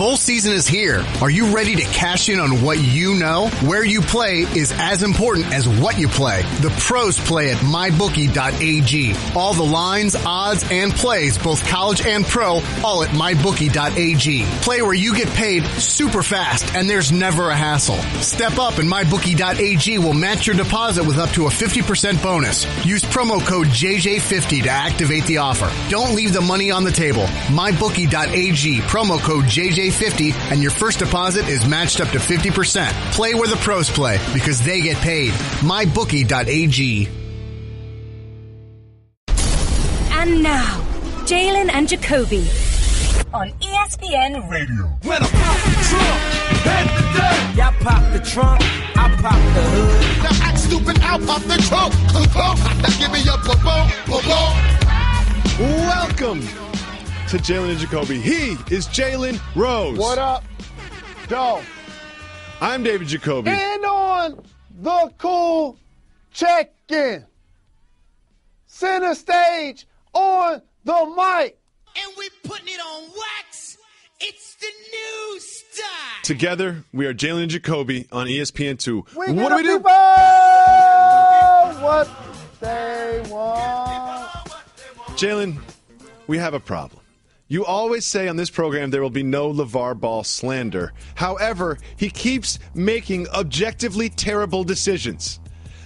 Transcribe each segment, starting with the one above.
bowl season is here. Are you ready to cash in on what you know? Where you play is as important as what you play. The pros play at mybookie.ag. All the lines, odds, and plays, both college and pro, all at mybookie.ag. Play where you get paid super fast and there's never a hassle. Step up and mybookie.ag will match your deposit with up to a 50% bonus. Use promo code JJ50 to activate the offer. Don't leave the money on the table. mybookie.ag, promo code JJ50, and your first deposit is matched up to 50%. Play where the pros play because they get paid. mybookie.ag. And now, Jalen and Jacoby on ESPN Radio. When I pop the trunk, head to death. Y'all pop the trunk, I pop the hood. Now act stupid, I'll pop the trunk. Now give me a boom. Welcome to Jalen and Jacoby. He is Jalen Rose. What up, Joe? I'm David Jacoby. And on the cool check-in. Center stage on the mic. And we putting it on wax. It's the new style. Together, we are Jalen and Jacoby on ESPN2. What do we do? What they want. Jalen, we have a problem. You always say on this program there will be no LeVar Ball slander. However, he keeps making objectively terrible decisions.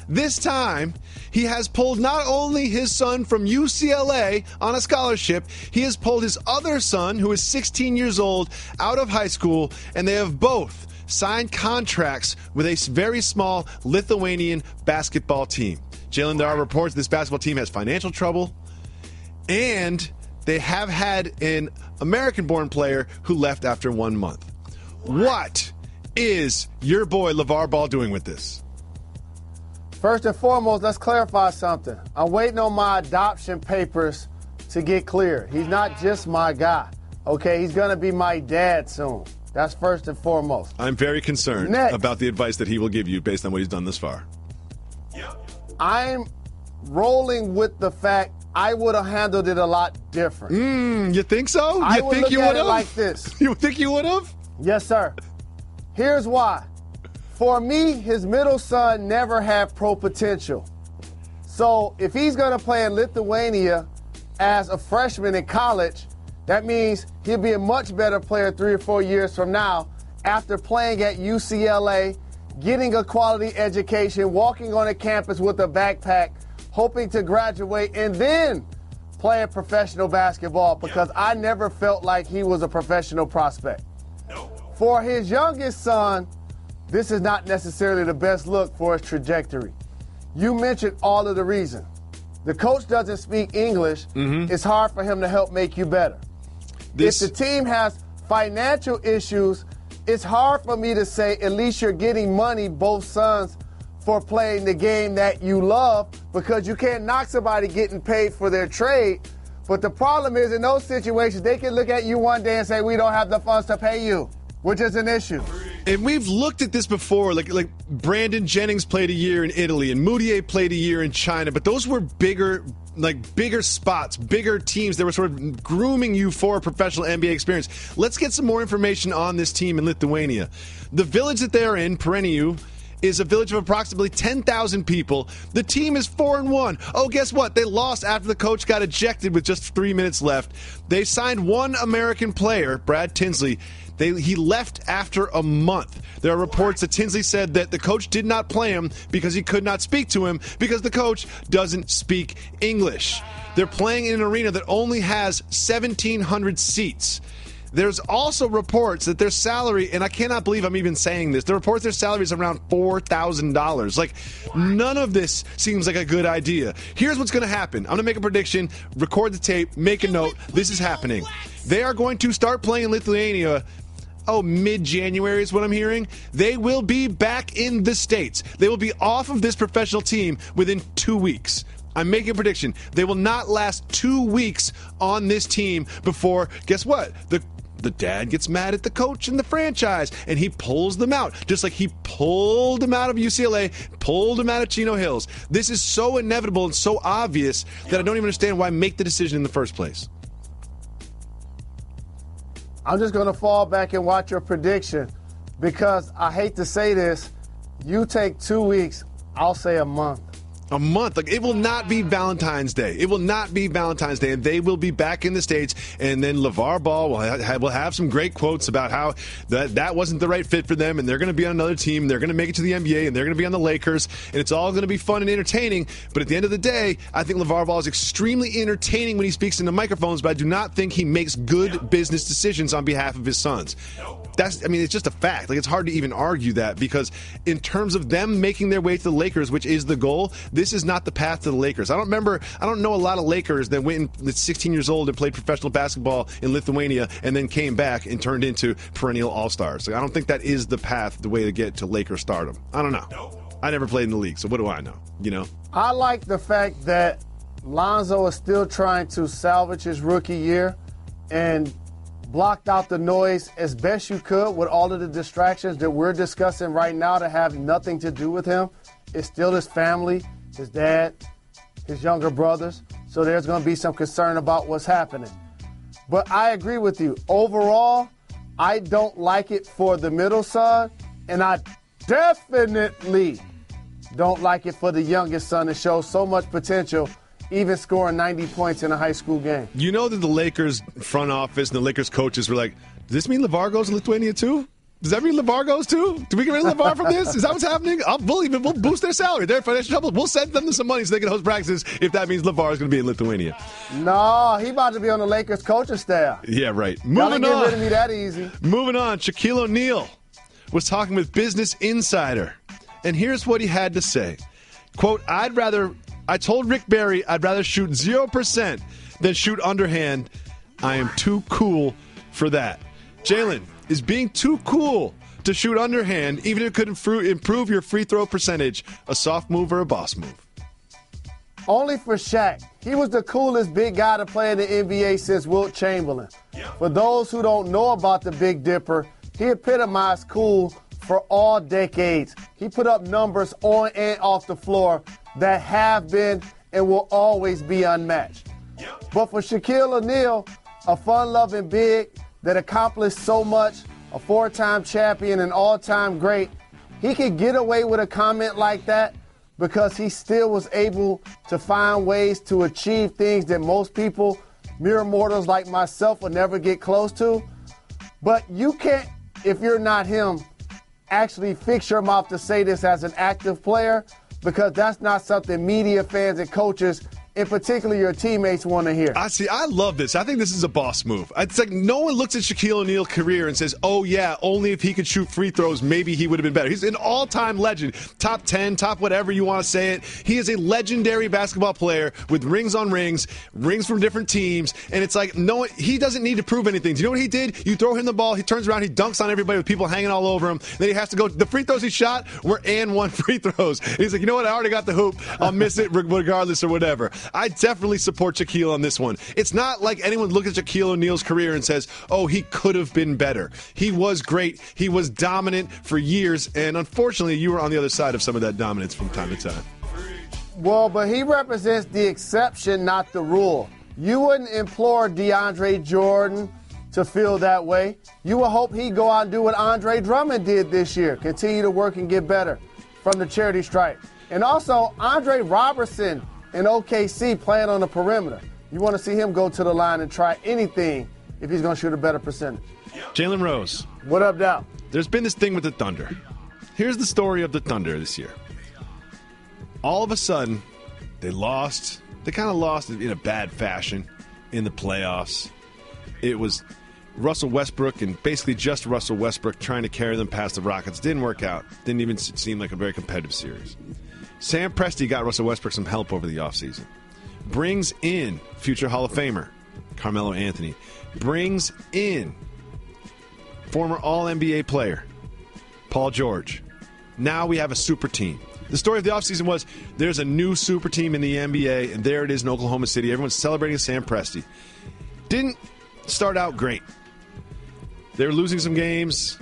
This time, he has pulled not only his son from UCLA on a scholarship, he has pulled his other son, who is 16 years old, out of high school, and they have both signed contracts with a very small Lithuanian basketball team. Jalen, there are reports this basketball team has financial trouble, and they have had an American-born player who left after 1 month. What is your boy LeVar Ball doing with this? First and foremost, let's clarify something. I'm waiting on my adoption papers to get cleared. He's not just my guy, okay? He's going to be my dad soon. That's first and foremost. I'm very concerned about the advice that he will give you based on what he's done thus far. I'm rolling with the fact I would have handled it a lot different. You think so? I You would think look you at would it have? like this. You think you would have? Yes, sir. Here's why. For me, his middle son never had pro potential. So if he's going to play in Lithuania as a freshman in college, that means he'll be a much better player 3 or 4 years from now after playing at UCLA, getting a quality education, walking on a campus with a backpack, hoping to graduate, and then playing professional basketball, because I never felt like he was a professional prospect. For his youngest son, this is not necessarily the best look for his trajectory. You mentioned all of the reasons. The coach doesn't speak English. It's hard for him to help make you better. If the team has financial issues, it's hard for me to say at least you're getting money, both sons, for playing the game that you love, because you can't knock somebody getting paid for their trade. But the problem is, in those situations, they can look at you one day and say, we don't have the funds to pay you, which is an issue. And we've looked at this before, like Brandon Jennings played a year in Italy and Moutier played a year in China, but those were bigger spots, bigger teams that were sort of grooming you for a professional NBA experience. Let's get some more information on this team in Lithuania. The village that they are in, Pereniu, is a village of approximately 10,000 people. The team is 4-1. Oh, guess what? They lost after the coach got ejected with just 3 minutes left. They signed one American player, Brad Tinsley. He left after a month. There are reports that Tinsley said that the coach did not play him because he could not speak to him because the coach doesn't speak English. They're playing in an arena that only has 1,700 seats. There's also reports that their salary, and I cannot believe I'm even saying this, the reports their salary is around $4,000. Like, none of this seems like a good idea. Here's what's going to happen. I'm going to make a prediction, record the tape, make a note. This is happening. They are going to start playing in Lithuania mid-January is what I'm hearing. They will be back in the States. They will be off of this professional team within 2 weeks. I'm making a prediction. They will not last 2 weeks on this team before, guess what? The dad gets mad at the coach and the franchise, and he pulls them out, just like he pulled them out of UCLA, pulled them out of Chino Hills. This is so inevitable and so obvious that I don't even understand why make the decision in the first place. I'm just going to fall back and watch your prediction because I hate to say this. You take 2 weeks, I'll say a month. A month. Like, it will not be Valentine's Day. It will not be Valentine's Day, and they will be back in the States, and then LeVar Ball will have some great quotes about how that wasn't the right fit for them, and they're going to be on another team, they're going to make it to the NBA, and they're going to be on the Lakers, and it's all going to be fun and entertaining. But at the end of the day, I think LeVar Ball is extremely entertaining when he speaks into microphones, but I do not think he makes good business decisions on behalf of his sons. It's just a fact. Like, it's hard to even argue that, because in terms of them making their way to the Lakers, which is the goal, this is not the path to the Lakers. I don't know a lot of Lakers that went at 16 years old and played professional basketball in Lithuania and then came back and turned into perennial all-stars. Like, I don't think that is the path, the way to get to Laker stardom. I don't know. I never played in the league, so what do I know? You know? I like the fact that Lonzo is still trying to salvage his rookie year and blocked out the noise as best you could with all of the distractions that we're discussing right now that have nothing to do with him. It's still his family, his dad, his younger brothers. So there's going to be some concern about what's happening. But I agree with you. Overall, I don't like it for the middle son, and I definitely don't like it for the youngest son that shows so much potential, even scoring 90 points in a high school game. You know that the Lakers front office and the Lakers coaches were like, does this mean LeVar goes to Lithuania too? Does that mean LeVar goes too? Do we get rid of LeVar from this? Is that what's happening? We'll boost their salary. They're in financial trouble. We'll send them some money so they can host practices if that means LeVar is going to be in Lithuania. No, he about to be on the Lakers coaching staff. Yeah, right. Y'all ain't get rid of me that easy. Moving on, Shaquille O'Neal was talking with Business Insider, and here's what he had to say. Quote, I told Rick Barry I'd rather shoot 0% than shoot underhand. I am too cool for that. Jalen, is being too cool to shoot underhand, even if it could improve your free throw percentage, a soft move or a boss move? Only for Shaq. He was the coolest big guy to play in the NBA since Wilt Chamberlain. For those who don't know about the Big Dipper, he epitomized cool for all decades. He put up numbers on and off the floor that have been and will always be unmatched. But for Shaquille O'Neal, a fun-loving big that accomplished so much, a four-time champion and all-time great, he could get away with a comment like that because he still was able to find ways to achieve things that most people, mere mortals like myself, would never get close to. But you can't, if you're not him, actually fix your mouth to say this as an active player, because that's not something media, fans, and coaches, in particular your teammates, want to hear. I love this. I think this is a boss move. It's like no one looks at Shaquille O'Neal's career and says, oh, yeah, only if he could shoot free throws, maybe he would have been better. He's an all-time legend, top 10, top whatever you want to say it. He is a legendary basketball player with rings on rings from different teams, and it's like, no, he doesn't need to prove anything. Do you know what he did? You throw him the ball, he turns around, he dunks on everybody with people hanging all over him. Then he has to go, the free throws he shot were and one free throws. And he's like, you know what, I already got the hoop. I'll miss it regardless or whatever. I definitely support Shaquille on this one. It's not like anyone looks at Shaquille O'Neal's career and says, oh, he could have been better. He was great. He was dominant for years, and unfortunately, you were on the other side of some of that dominance from time to time. Well, but he represents the exception, not the rule. You wouldn't implore DeAndre Jordan to feel that way. You would hope he'd go out and do what Andre Drummond did this year, continue to work and get better from the charity stripe. And also, Andre Robertson in OKC playing on the perimeter. You want to see him go to the line and try anything if he's going to shoot a better percentage. Jalen Rose. What up, Dow? There's been this thing with the Thunder. Here's the story of the Thunder this year. All of a sudden, they lost. They kind of lost in a bad fashion in the playoffs. It was Russell Westbrook and basically just Russell Westbrook trying to carry them past the Rockets. Didn't work out. Didn't even seem like a very competitive series. Sam Presti got Russell Westbrook some help over the offseason. Brings in future Hall of Famer Carmelo Anthony. Brings in former All-NBA player Paul George. Now we have a super team. The story of the offseason was there's a new super team in the NBA, and there it is in Oklahoma City. Everyone's celebrating Sam Presti. Didn't start out great. They were losing some games.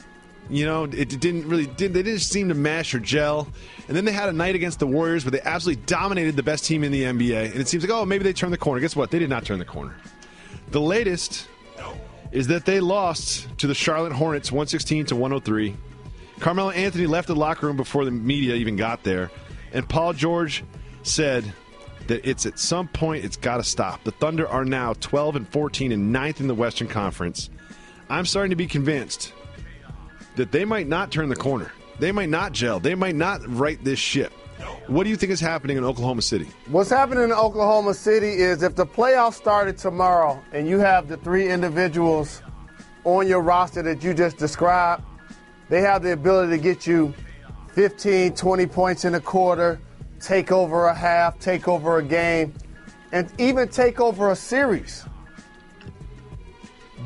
You know, they didn't seem to mash or gel. And then they had a night against the Warriors where they absolutely dominated the best team in the NBA. And it seems like, oh, maybe they turned the corner. Guess what? They did not turn the corner. The latest is that they lost to the Charlotte Hornets 116-103. Carmelo Anthony left the locker room before the media even got there. And Paul George said that at some point it's got to stop. The Thunder are now 12-14 and 9th in the Western Conference. I'm starting to be convinced that they might not turn the corner. They might not gel. They might not right this ship. What do you think is happening in Oklahoma City? What's happening in Oklahoma City is if the playoffs started tomorrow and you have the three individuals on your roster that you just described, they have the ability to get you 15, 20 points in a quarter, take over a half, take over a game, and even take over a series.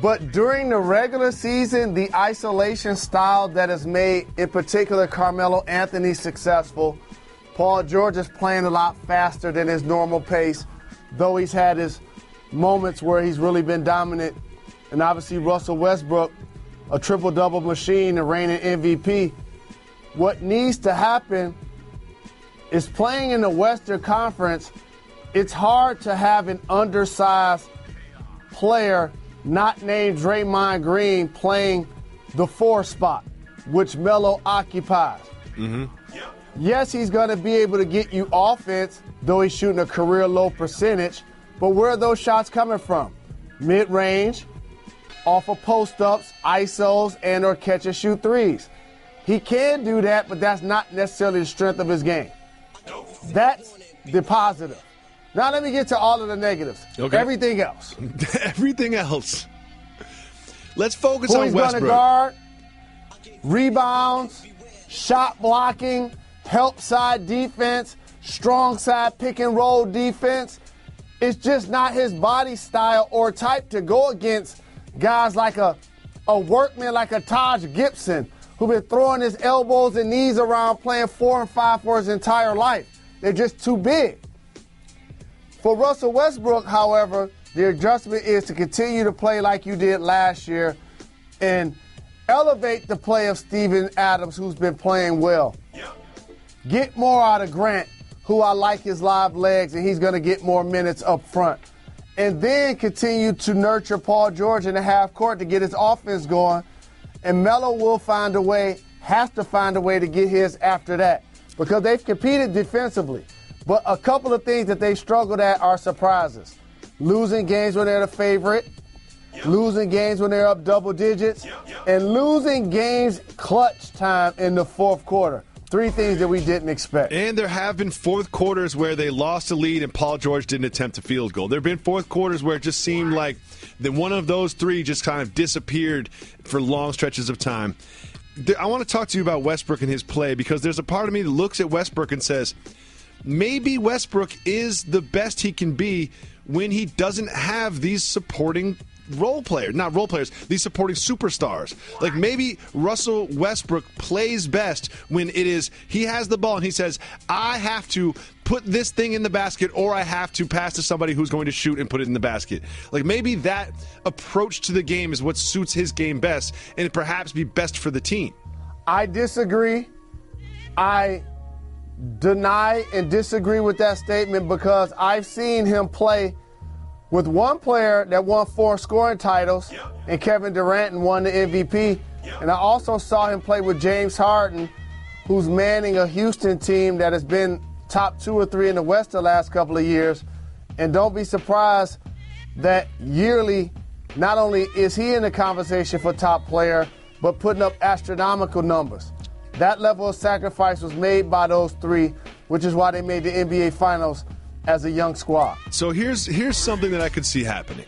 But during the regular season, the isolation style that has made, in particular, Carmelo Anthony successful, Paul George is playing a lot faster than his normal pace, though he's had his moments where he's really been dominant. And obviously Russell Westbrook, a triple-double machine, the reigning MVP. What needs to happen is playing in the Western Conference, it's hard to have an undersized player not named Draymond Green playing the 4 spot, which Melo occupies. Mm-hmm. Yes, he's going to be able to get you offense, though he's shooting a career-low percentage. But where are those shots coming from? Mid-range, off of post-ups, ISOs, and or catch-and-shoot threes. He can do that, but that's not necessarily the strength of his game. That's the positive. Now let me get to all of the negatives. Okay. Everything else. Everything else. Let's focus on Westbrook. Who he's going to guard, rebounds, shot blocking, help side defense, strong side pick and roll defense. It's just not his body style or type to go against guys like a workman like a Taj Gibson, who's been throwing his elbows and knees around playing 4 and 5 for his entire life. They're just too big. For Russell Westbrook, however, the adjustment is to continue to play like you did last year and elevate the play of Steven Adams, who's been playing well. Get more out of Grant, who I like his live legs, and he's going to get more minutes up front. And then continue to nurture Paul George in the half court to get his offense going. And Melo will find a way, has to find a way to get his after that, because they've competed defensively. But a couple of things that they struggled at are surprises. Losing games when they're the favorite, losing games when they're up double digits, and losing games clutch time in the fourth quarter. 3 things that we didn't expect. And there have been fourth quarters where they lost a lead and Paul George didn't attempt a field goal. There have been fourth quarters where it just seemed like that one of those 3 just kind of disappeared for long stretches of time. I want to talk to you about Westbrook and his play, because there's a part of me that looks at Westbrook and says, maybe Westbrook is the best he can be when he doesn't have these supporting these supporting superstars. Like maybe Russell Westbrook plays best when it is he has the ball and he says, I have to put this thing in the basket, or I have to pass to somebody who's going to shoot and put it in the basket. Like maybe that approach to the game is what suits his game best and perhaps be best for the team. I disagree. I deny and disagree with that statement, because I've seen him play with one player that won 4 scoring titles, and Kevin Durant, and won the MVP. And I also saw him play with James Harden, who's manning a Houston team that has been top 2 or 3 in the West the last couple of years. And don't be surprised that yearly, not only is he in the conversation for top player, but putting up astronomical numbers. That level of sacrifice was made by those 3, which is why they made the NBA Finals as a young squad. So here's something that I could see happening.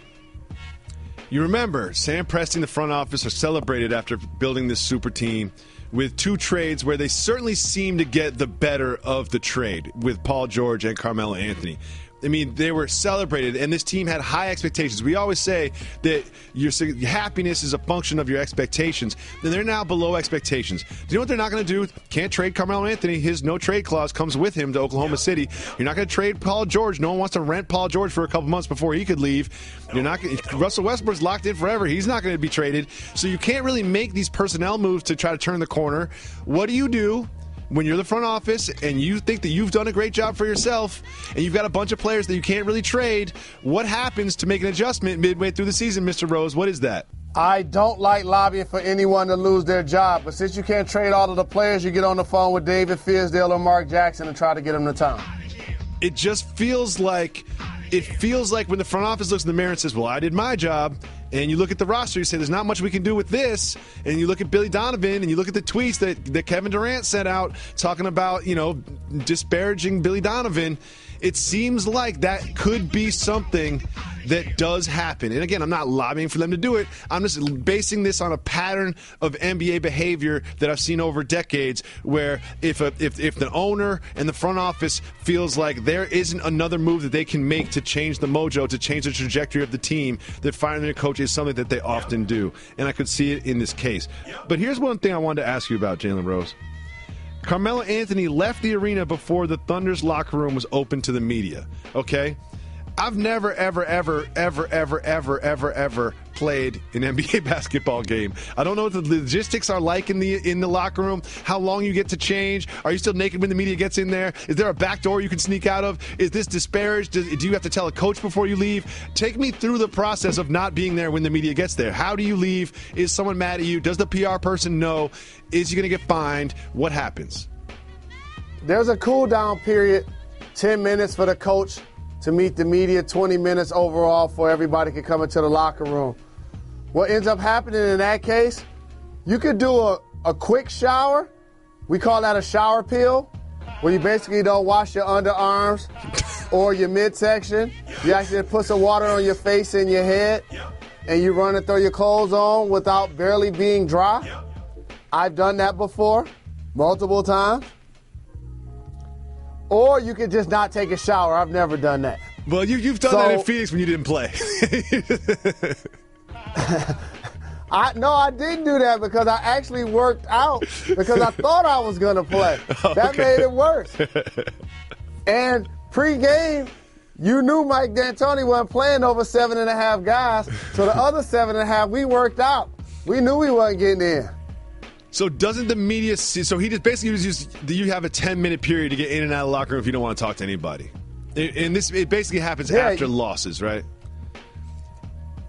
You remember, Sam Presti, the front office, are celebrated after building this super team with 2 trades where they certainly seem to get the better of the trade with Paul George and Carmelo Anthony. I mean, they were celebrated, and this team had high expectations. We always say that your happiness is a function of your expectations. Then they're now below expectations. Do you know what they're not going to do? Can't trade Carmelo Anthony. His no-trade clause comes with him to Oklahoma City. You're not going to trade Paul George. No one wants to rent Paul George for a couple months before he could leave. You're not. Russell Westbrook's locked in forever. He's not going to be traded. So you can't really make these personnel moves to try to turn the corner. What do? When you're the front office and you think that you've done a great job for yourself and you've got a bunch of players that you can't really trade, what happens to make an adjustment midway through the season, Mr. Rose? What is that? I don't like lobbying for anyone to lose their job, but since you can't trade all of the players, you get on the phone with David Fisdale or Mark Jackson and try to get them to town. It just feels like when the front office looks in the mirror and says, well, I did my job, and you look at the roster, you say there's not much we can do with this, and you look at Billy Donovan and you look at the tweets that Kevin Durant sent out talking about, disparaging Billy Donovan, it seems like that could be something that does happen. And again, I'm not lobbying for them to do it. I'm just basing this on a pattern of NBA behavior that I've seen over decades, where if the owner and the front office feels like there isn't another move that they can make to change the mojo, to change the trajectory of the team, that firing their coach is something that they often do. And I could see it in this case. But here's one thing I wanted to ask you about, Jalen Rose. Carmelo Anthony left the arena before the Thunder's locker room was open to the media, okay? I've never, ever, ever, ever, ever, ever, ever, ever played an NBA basketball game. I don't know what the logistics are like in the locker room, how long you get to change. Are you still naked when the media gets in there? Is there a back door you can sneak out of? Is this disparaged? Do you have to tell a coach before you leave? Take me through the process of not being there when the media gets there. How do you leave? Is someone mad at you? Does the PR person know? Is you going to get fined? What happens? There's a cool-down period, 10 minutes for the coach to meet the media, 20 minutes overall for everybody can come into the locker room. What ends up happening in that case, you could do a quick shower. We call that a shower pill, where you basically don't wash your underarms or your midsection. You actually put some water on your face and your head, and you run and throw your clothes on without barely being dry. I've done that before, multiple times. Or you could just not take a shower. I've never done that. Well, you've done that in Phoenix when you didn't play. I didn't do that because I actually worked out because I thought I was going to play. Okay. That made it worse. And pre-game, you knew Mike D'Antoni wasn't playing over 7.5 guys. So the other 7.5, we worked out. We knew we wasn't getting in. So doesn't the media see? So he just basically you have a 10-minute period to get in and out of the locker room if you don't want to talk to anybody. And it basically happens after losses, right?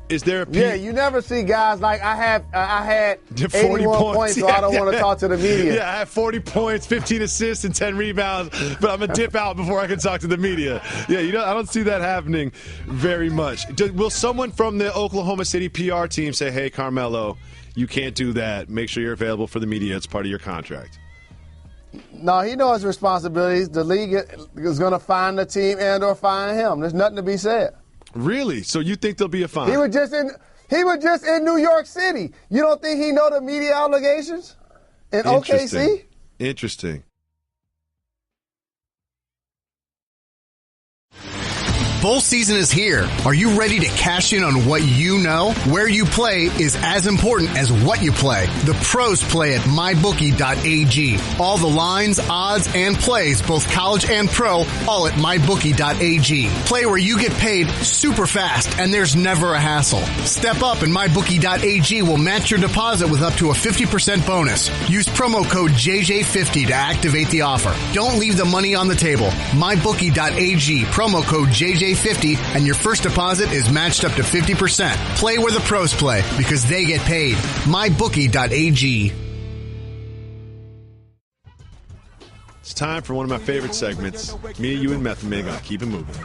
Is there a you never see guys like I had 81 points, so I don't want to talk to the media. Yeah, I have 40 points, 15 assists, and 10 rebounds, but I'm going to dip out before I can talk to the media. Yeah, I don't see that happening very much. Will someone from the Oklahoma City PR team say, hey, Carmelo, you can't do that. Make sure you're available for the media. It's part of your contract. No, he knows his responsibilities. The league is going to fine the team and or fine him. There's nothing to be said. Really? So you think there'll be a fine? He was just in New York City. You don't think he know the media obligations in OKC? Interesting. Bowl season is here. Are you ready to cash in on what you know? Where you play is as important as what you play. The pros play at mybookie.ag. All the lines, odds, and plays, both college and pro, all at mybookie.ag. Play where you get paid super fast and there's never a hassle. Step up and mybookie.ag will match your deposit with up to a 50% bonus. Use promo code JJ50 to activate the offer. Don't leave the money on the table. Mybookie.ag, promo code JJ50, and your first deposit is matched up to 50%. Play where the pros play because they get paid. MyBookie.ag. It's time for one of my favorite segments. Me, you, and Method Man gonna keep it moving.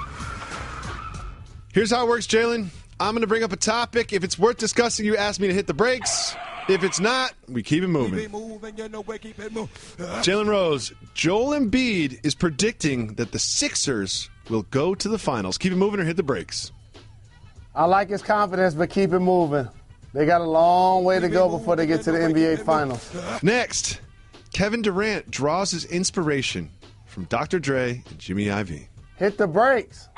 Here's how it works, Jalen. I'm going to bring up a topic. If it's worth discussing, you ask me to hit the brakes. If it's not, we keep it moving. Jalen Rose, Joel Embiid is predicting that the Sixers will go to the finals. Keep it moving or hit the brakes? I like his confidence, but keep it moving. They got a long way to go before they get to the NBA Finals. Next, Kevin Durant draws his inspiration from Dr. Dre and Jimmy Iovine. Hit the brakes.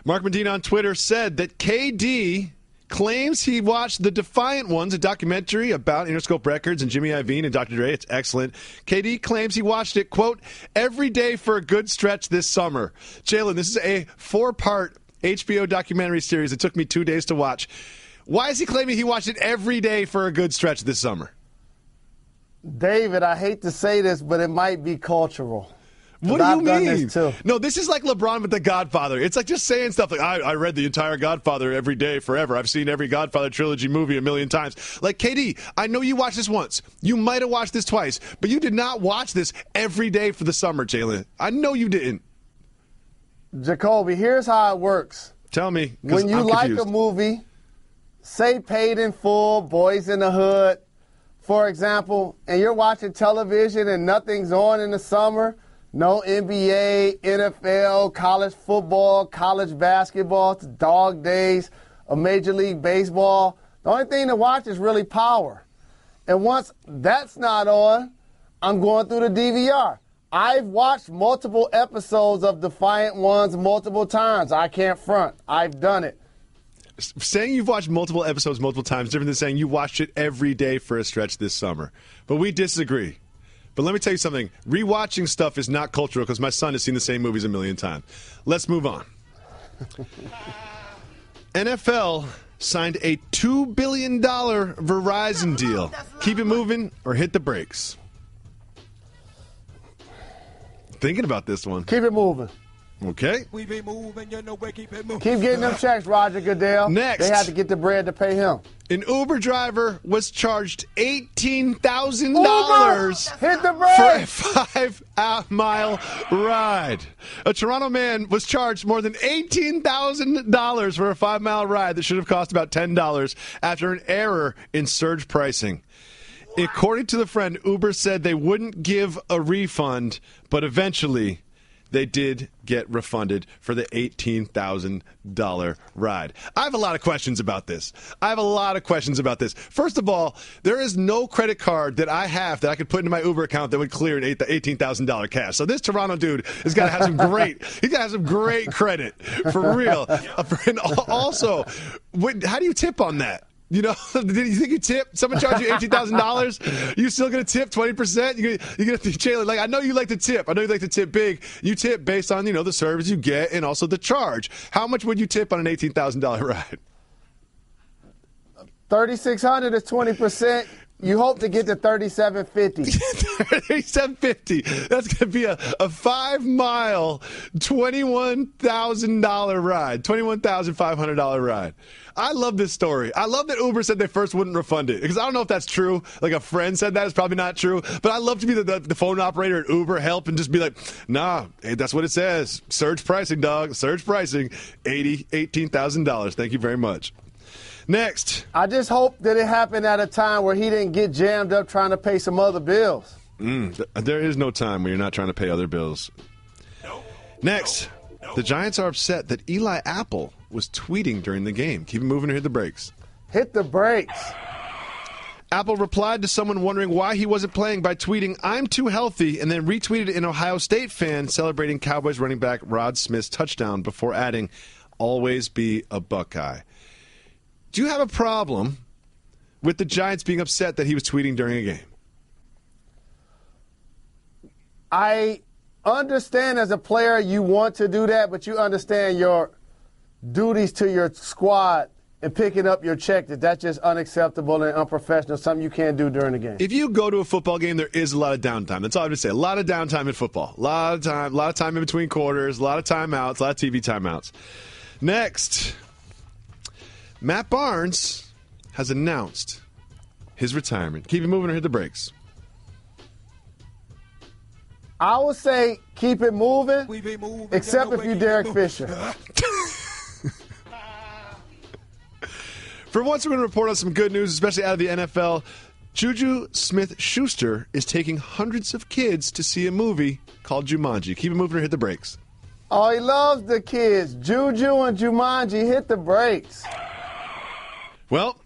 Mark Medina on Twitter said that KD claims he watched The Defiant Ones, a documentary about Interscope Records and Jimmy Iovine and Dr. Dre. It's excellent. KD claims he watched it, quote, every day for a good stretch this summer. Jalen, this is a 4-part HBO documentary series. It took me 2 days to watch. Why is he claiming he watched it every day for a good stretch this summer? David, I hate to say this, but it might be cultural. What do you I've done mean? this too. No, this is like LeBron with The Godfather. It's like just saying stuff like, I read the entire Godfather every day forever. I've seen every Godfather trilogy movie a million times. Like, KD, I know you watched this once. You might have watched this twice, but you did not watch this every day for the summer, Jalen. I know you didn't. Jacoby, here's how it works. Tell me. When you like a movie, say Paid in Full, Boys in the Hood, for example, and you're watching television and nothing's on in the summer, no NBA, NFL, college football, college basketball, it's dog days of Major League Baseball. The only thing to watch is really Power. And once that's not on, I'm going through the DVR. I've watched multiple episodes of Defiant Ones multiple times. I can't front. I've done it. Saying you've watched multiple episodes multiple times is different than saying you watched it every day for a stretch this summer. But we disagree. But let me tell you something. Rewatching stuff is not cultural because my son has seen the same movies a million times. Let's move on. NFL signed a $2 billion Verizon deal. Keep it moving or hit the brakes. Thinking about this one. Keep it moving. Okay. We be moving, you know we keep it moving. Keep getting them checks, Roger Goodell. Next. They had to get the bread to pay him. An Uber driver was charged $18,000 Hit the for a brakes. 5-mile ride. A Toronto man was charged more than $18,000 for a 5-mile ride that should have cost about $10 after an error in surge pricing. According to the friend, Uber said they wouldn't give a refund, but eventually they did get refunded for the $18,000 ride. I have a lot of questions about this. First of all, there is no credit card that I have that I could put into my Uber account that would clear an $18,000 cash. So this Toronto dude has got to have some great credit for real. And also, how do you tip on that? You know, did you think you tip? Someone charged you $18,000? You still going to tip 20%? You're going to Jalen, like, I know you like to tip. I know you like to tip big. You tip based on, the service you get and also the charge. How much would you tip on an $18,000 ride? $3,600 is 20%. You hope to get to $3,750. $3,750. That's going to be a 5-mile, $21,000 ride, $21,500 ride. I love this story. I love that Uber said they first wouldn't refund it because I don't know if that's true. Like a friend said that. It's probably not true. But I love to be the phone operator at Uber help and just be like, nah, hey, that's what it says. Surge pricing, dog. Surge pricing. $18,000. Thank you very much. Next. I just hope that it happened at a time where he didn't get jammed up trying to pay some other bills. There is no time when you're not trying to pay other bills. Next. The Giants are upset that Eli Apple was tweeting during the game. Keep it moving or hit the brakes. Hit the brakes. Apple replied to someone wondering why he wasn't playing by tweeting, "I'm too healthy," and then retweeted an Ohio State fan celebrating Cowboys running back Rod Smith's touchdown before adding, "Always be a Buckeye." Do you have a problem with the Giants being upset that he was tweeting during a game? I understand as a player you want to do that, but you understand your duties to your squad and picking up your check, that's just unacceptable and unprofessional, something you can't do during the game. If you go to a football game, there is a lot of downtime. That's all I have to say. A lot of downtime in football. A lot of time in between quarters, a lot of timeouts, a lot of TV timeouts. Next, Matt Barnes has announced his retirement. Keep it moving or hit the brakes. I would say keep it moving, except if you're Derek Fisher. For once, we're going to report on some good news, especially out of the NFL. Juju Smith-Schuster is taking hundreds of kids to see a movie called Jumanji. Keep it moving or hit the brakes. Oh, he loves the kids. Juju and Jumanji, hit the brakes. Well,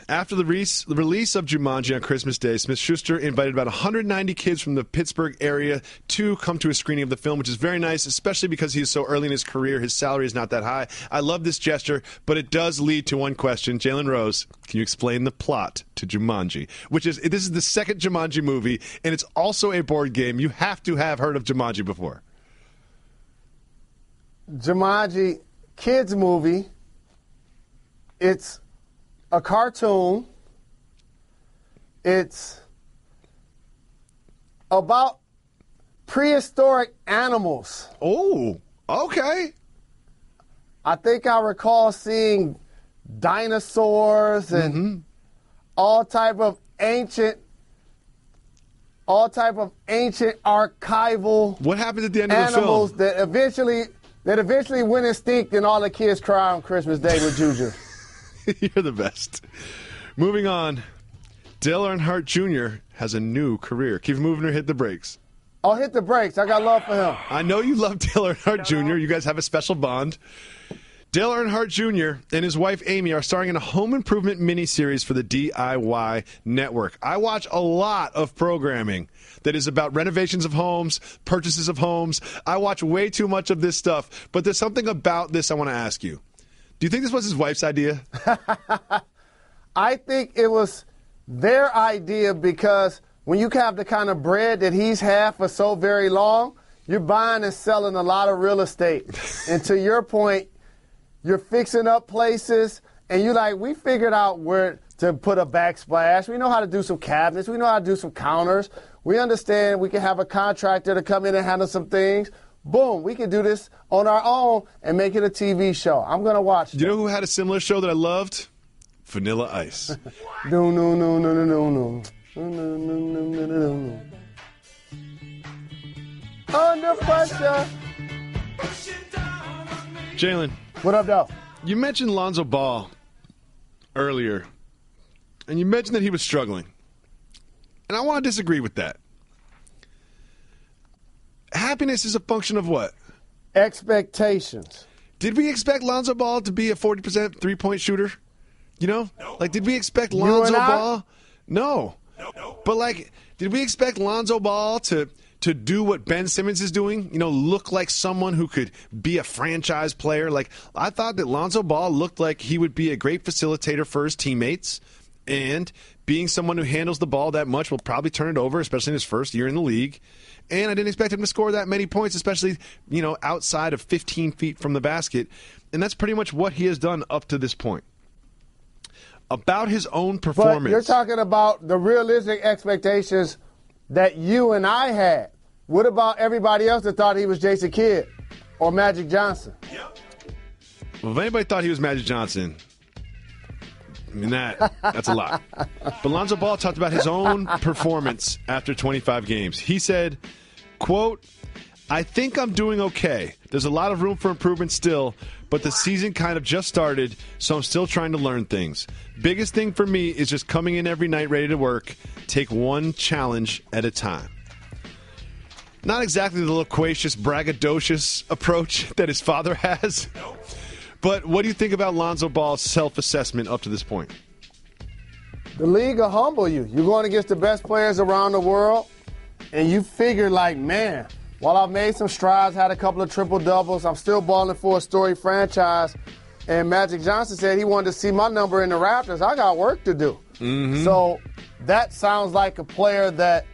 after the release of Jumanji on Christmas Day, Smith-Schuster invited about 190 kids from the Pittsburgh area to come to a screening of the film, which is very nice, especially because he is so early in his career. His salary is not that high. I love this gesture, but it does lead to one question. Jalen Rose, can you explain the plot to Jumanji? This is the second Jumanji movie, and it's also a board game. You have to have heard of Jumanji before. Jumanji, kids movie. It's a cartoon. It's about prehistoric animals. Oh, okay. I think I recall seeing dinosaurs and all type of ancient archival What happened at the end of the animals film? that eventually went extinct and all the kids cry on Christmas Day with Juju. You're the best. Moving on. Dale Earnhardt Jr. has a new career. Keep moving or hit the brakes. Oh, hit the brakes. I got love for him. I know you love Dale Earnhardt Jr. You guys have a special bond. Dale Earnhardt Jr. and his wife Amy are starring in a home improvement miniseries for the DIY network. I watch a lot of programming that is about renovations of homes, purchases of homes. I watch way too much of this stuff, but there's something about this I want to ask you. Do you think this was his wife's idea? I think it was their idea because when you have the kind of bread that he's had for so very long, you're buying and selling a lot of real estate. And to your point, you're fixing up places, and you're like, we figured out where to put a backsplash. We know how to do some cabinets. We know how to do some counters. We understand we can have a contractor to come in and handle some things. Boom, we can do this on our own and make it a TV show. I'm going to watch it. You know who had a similar show that I loved? Vanilla Ice. No. No. Under pressure. Jalen. What up, though? You mentioned Lonzo Ball earlier, and you mentioned that he was struggling. And I want to disagree with that. Happiness is a function of what? Expectations. Did we expect Lonzo Ball to be a 40% three-point shooter? You know? No. Like, did we expect Lonzo Ball? No. But, like, did we expect Lonzo Ball to do what Ben Simmons is doing? You know, look like someone who could be a franchise player? Like, I thought that Lonzo Ball looked like he would be a great facilitator for his teammates. And being someone who handles the ball that much will probably turn it over, especially in his first year in the league. And I didn't expect him to score that many points, especially, you know, outside of 15 feet from the basket. And that's pretty much what he has done up to this point. About his own performance. But you're talking about the realistic expectations that you and I had. What about everybody else that thought he was Jason Kidd or Magic Johnson? Well, if anybody thought he was Magic Johnson, I mean, that's a lot. But Lonzo Ball talked about his own performance after 25 games. He said, quote, I think I'm doing okay. There's a lot of room for improvement still, but the season kind of just started, so I'm still trying to learn things. Biggest thing for me is just coming in every night ready to work, take one challenge at a time. Not exactly the loquacious, braggadocious approach that his father has. But what do you think about Lonzo Ball's self-assessment up to this point? The league will humble you. You're going against the best players around the world, and you figure like, man, while I've made some strides, had a couple of triple-doubles, I'm still balling for a storied franchise. And Magic Johnson said he wanted to see my number in the Raptors. I got work to do. Mm-hmm. So that sounds like a player that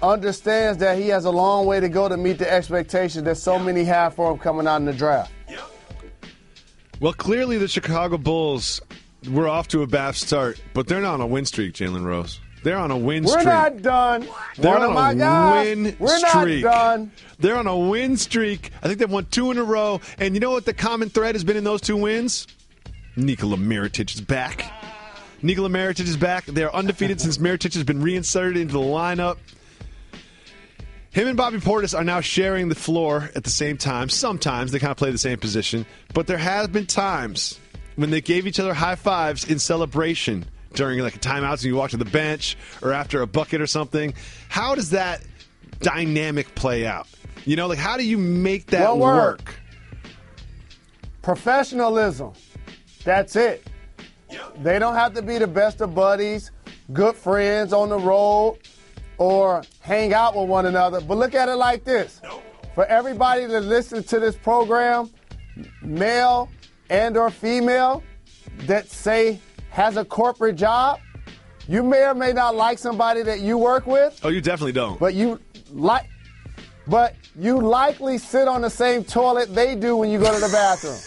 understands that he has a long way to go to meet the expectations that so many have for him coming out in the draft. Well, clearly the Chicago Bulls were off to a bad start, but they're not on a win streak, Jalen Rose. They're on a win streak. We're not done. They're on a win streak. Not done. They're on a win streak. I think they've won 2 in a row. And you know what the common thread has been in those 2 wins? Nikola Mirotic is back. Nikola Mirotic is back. They're undefeated since Mirotic has been reinserted into the lineup. Him and Bobby Portis are now sharing the floor at the same time. Sometimes they kind of play the same position. But there have been times when they gave each other high fives in celebration during like a timeout, and you walk to the bench or after a bucket or something. How does that dynamic play out? You know, like how do you make that work? Professionalism. That's it. They don't have to be the best of buddies, good friends on the road, or hang out with one another. But look at it like this. For everybody that listens to this program, male and or female, that say has a corporate job, you may or may not like somebody that you work with. Oh, you definitely don't. But you likely sit on the same toilet they do when you go to the bathroom.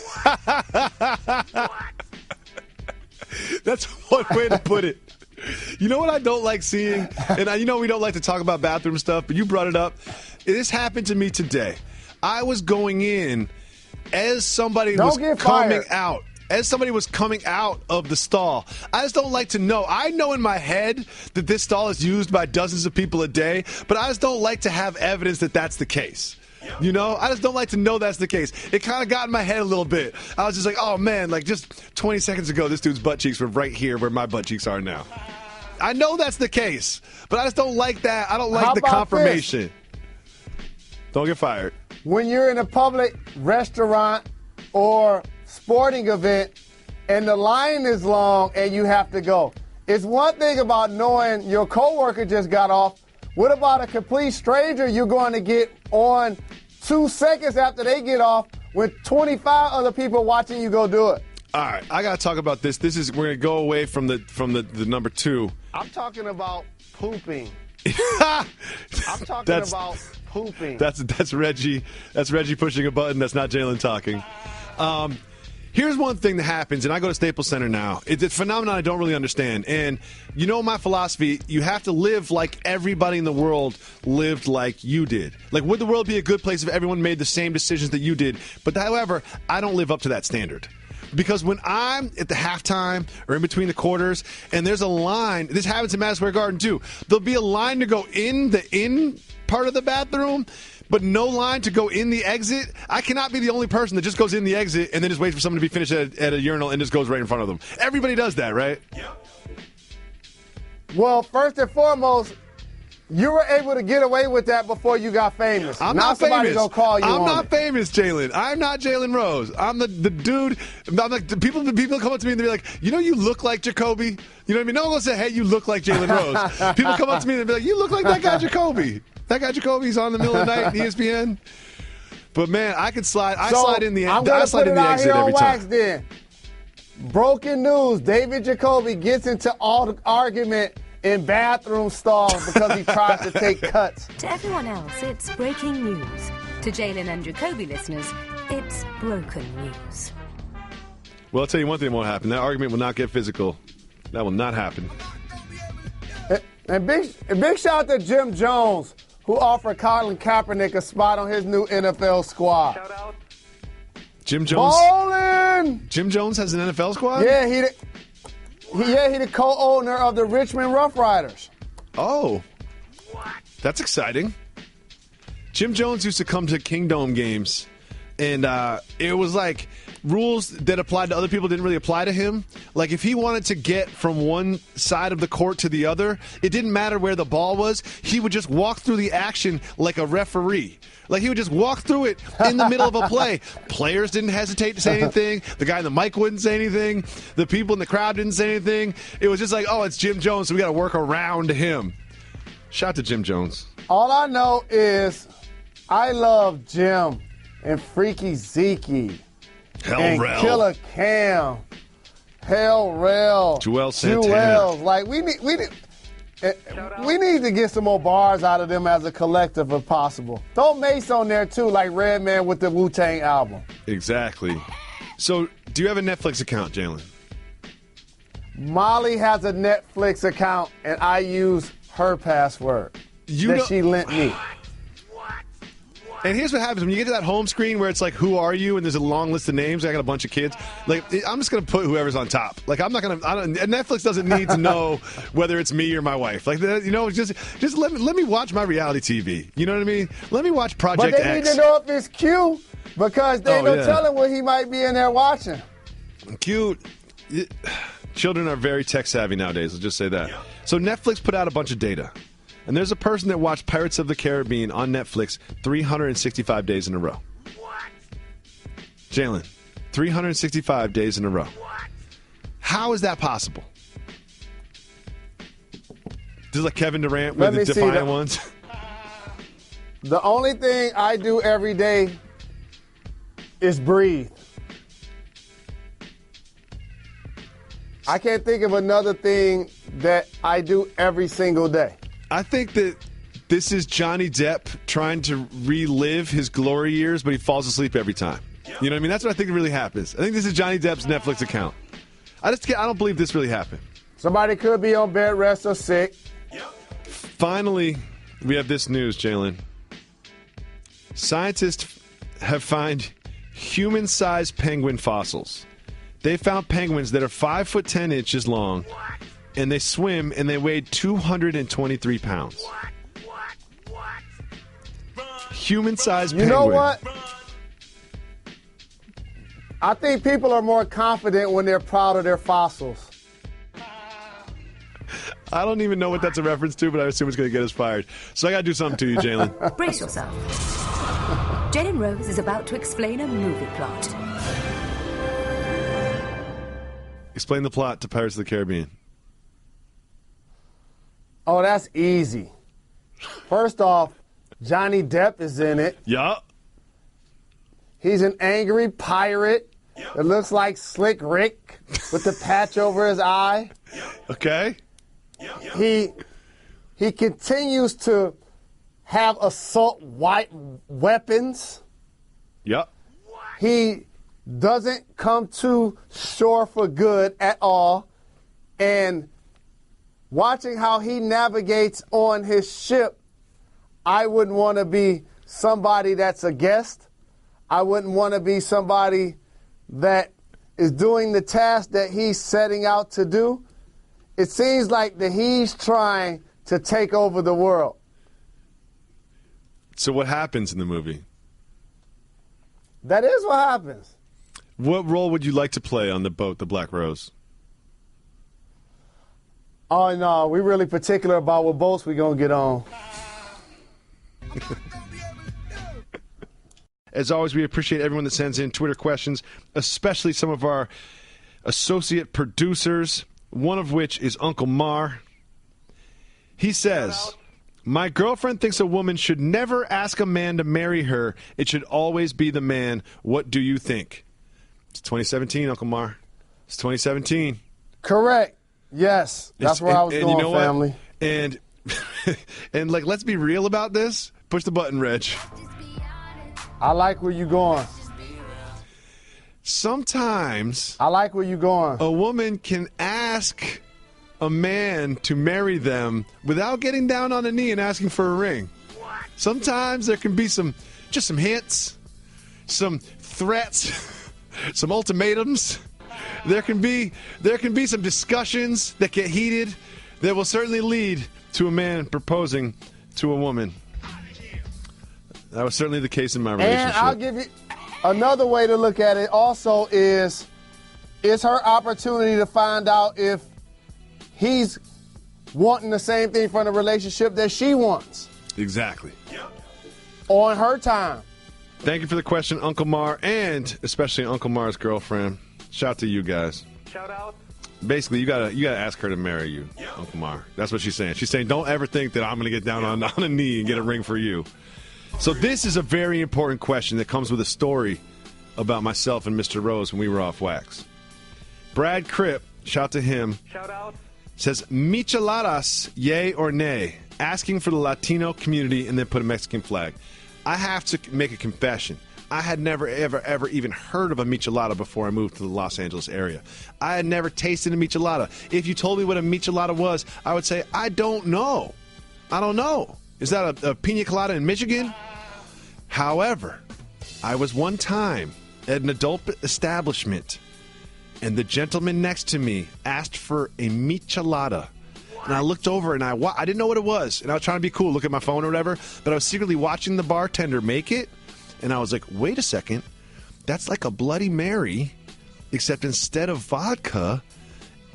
That's one way to put it. You know what I don't like seeing? And you know we don't like to talk about bathroom stuff, but you brought it up. This happened to me today. I was going in as somebody Don't was get coming fired. out. As somebody was coming out of the stall. I just don't like to know. I know in my head that this stall is used by dozens of people a day, but I just don't like to have evidence that that's the case. You know, I just don't like to know that's the case. It kind of got in my head a little bit. I was just like, oh man, like just 20 seconds ago, this dude's butt cheeks were right here where my butt cheeks are now. I know that's the case, but I just don't like that. I don't like How the about confirmation. Don't get fired. When you're in a public restaurant or sporting event and the line is long and you have to go. It's one thing about knowing your coworker just got off. What about a complete stranger you're going to get on 2 seconds after they get off when 25 other people watching you go do it? All right, I got to talk about this. We're going to go away from the number 2. I'm talking about pooping. I'm talking about pooping. That's Reggie. That's Reggie pushing a button. That's not Jalen talking. Here's one thing that happens, and I go to Staples Center now. It's a phenomenon I don't really understand. And you know my philosophy, you have to live like everybody in the world lived like you did. Like, would the world be a good place if everyone made the same decisions that you did? But however, I don't live up to that standard. Because when I'm at the halftime or in between the quarters and there's a line, this happens in Madison Square Garden too, there'll be a line to go in the in part of the bathroom, but no line to go in the exit. I cannot be the only person that just goes in the exit and then just waits for someone to be finished at a urinal and just goes right in front of them. Everybody does that, right? Yeah. Well, first and foremost, you were able to get away with that before you got famous. I'm now not somebody's famous. Gonna call you I'm on not it. famous, Jalen. I'm not Jalen Rose. I'm the dude. I'm like the people come up to me and they're like, you know, you look like Jacoby. You know what I mean? No one will say, hey, you look like Jalen Rose. People come up to me and they'll be like, you look like that guy Jacoby. That guy Jacoby's on the middle of the night, ESPN. But man, I could slide. I slide in the I'm gonna I slide put in it the out exit here on every wax time. then. Broken news: David Jacoby gets into all the argument in bathroom stalls because he tries to take cuts. To everyone else, it's breaking news. To Jalen and Jacoby listeners, it's broken news. Well, I'll tell you one thing won't happen. That argument will not get physical. That will not happen. And big shout out to Jim Jones, who offered Colin Kaepernick a spot on his new NFL squad. Shout out. Jim Jones. Ballin'! Jim Jones has an NFL squad? Yeah, he the co-owner of the Richmond Rough Riders. Oh, that's exciting. Jim Jones used to come to Kingdome games, and it was like rules that applied to other people didn't really apply to him. Like if he wanted to get from one side of the court to the other, it didn't matter where the ball was. He would just walk through the action like a referee. Like he would just walk through it in the middle of a play. Players didn't hesitate to say anything. The guy in the mic wouldn't say anything. The people in the crowd didn't say anything. It was just like, oh, it's Jim Jones, so we got to work around him. Shout out to Jim Jones. All I know is I love Jim and Freaky Zeke and Hell-Rel. Killer Cam, Hell-Rel, Joel Santana. Jewels. Like we need to get some more bars out of them as a collective if possible. Throw Mace on there too, like Redman with the Wu-Tang album. Exactly. So, do you have a Netflix account, Jalen? Molly has a Netflix account, and I use her password she lent me. And here's what happens when you get to that home screen where it's like, who are you? And there's a long list of names. I got a bunch of kids. Like, I'm just going to put whoever's on top. Like, Netflix doesn't need to know whether it's me or my wife. Like, you know, just let me watch my reality TV. You know what I mean? Let me watch Project But they X. need to know if it's Q because they ain't no telling what he might be in there watching. Cute. Children are very tech savvy nowadays. Let's just say that. So Netflix put out a bunch of data. And there's a person that watched Pirates of the Caribbean on Netflix 365 days in a row. What? Jalen, 365 days in a row. What? How is that possible? This is like Kevin Durant Let with me the see Defiant the- ones. The only thing I do every day is breathe. I can't think of another thing that I do every single day. I think that this is Johnny Depp trying to relive his glory years, but he falls asleep every time. You know what I mean? That's what I think really happens. I think this is Johnny Depp's Netflix account. I don't believe this really happened. Somebody could be on bed rest or sick. Finally, we have this news, Jalen. Scientists have found human-sized penguin fossils. They found penguins that are 5 foot 10 inches long, and they swim, and they weigh 223 pounds. Human-sized penguin. You know what? I think people are more confident when they're proud of their fossils. I don't even know what that's a reference to, but I assume it's going to get us fired. So I got to do something to you, Jalen. Brace yourself. Jalen Rose is about to explain a movie plot. Explain the plot to Pirates of the Caribbean. Oh, that's easy. First off, Johnny Depp is in it. Yeah. He's an angry pirate that looks like Rick with the patch over his eye. Okay. He continues to have assault weapons. Yep. He doesn't come to shore for good at all. And watching how he navigates on his ship, I wouldn't want to be somebody that's a guest. I wouldn't want to be somebody that is doing the task that he's setting out to do. It seems like that he's trying to take over the world. So what happens in the movie? That is what happens. What role would you like to play on the boat, the Black Rose? Oh, no, we're really particular about what boats we're going to get on. As always, we appreciate everyone that sends in Twitter questions, especially some of our associate producers, one of which is Uncle Mar. He says, my girlfriend thinks a woman should never ask a man to marry her. It should always be the man. What do you think? It's 2017, Uncle Mar. It's 2017. Correct. Yes. That's where I was going, you know family. What? And like, let's be real about this. Push the button, Reg. I like where you're going. Sometimes I like where you're going. A woman can ask a man to marry them without getting down on a knee and asking for a ring. Sometimes there can be some hints, some threats, some ultimatums. There can be some discussions that get heated that will certainly lead to a man proposing to a woman. That was certainly the case in my relationship. And I'll give you another way to look at it also is her opportunity to find out if he's wanting the same thing from the relationship that she wants. Exactly. On her time. Thank you for the question, Uncle Mar, and especially Uncle Mar's girlfriend. Shout out to you guys. Shout out. Basically, you gotta ask her to marry you, Uncle Mar. That's what she's saying. She's saying, don't ever think that I'm gonna get down on a knee and get a ring for you. So this is a very important question that comes with a story about myself and Mr. Rose when we were off wax. Brad Cripp, shout to him. Shout out. Says, micheladas, yay or nay? Asking for the Latino community and then put a Mexican flag. I have to make a confession. I had never, ever even heard of a michelada before I moved to the Los Angeles area. I had never tasted a michelada. If you told me what a michelada was, I would say, I don't know. I don't know. Is that a pina colada in Michigan? However, I was one time at an adult establishment, and the gentleman next to me asked for a michelada. And I looked over, and I didn't know what it was. And I was trying to be cool, look at my phone or whatever, but I was secretly watching the bartender make it. And I was like, wait a second, that's like a Bloody Mary, except instead of vodka,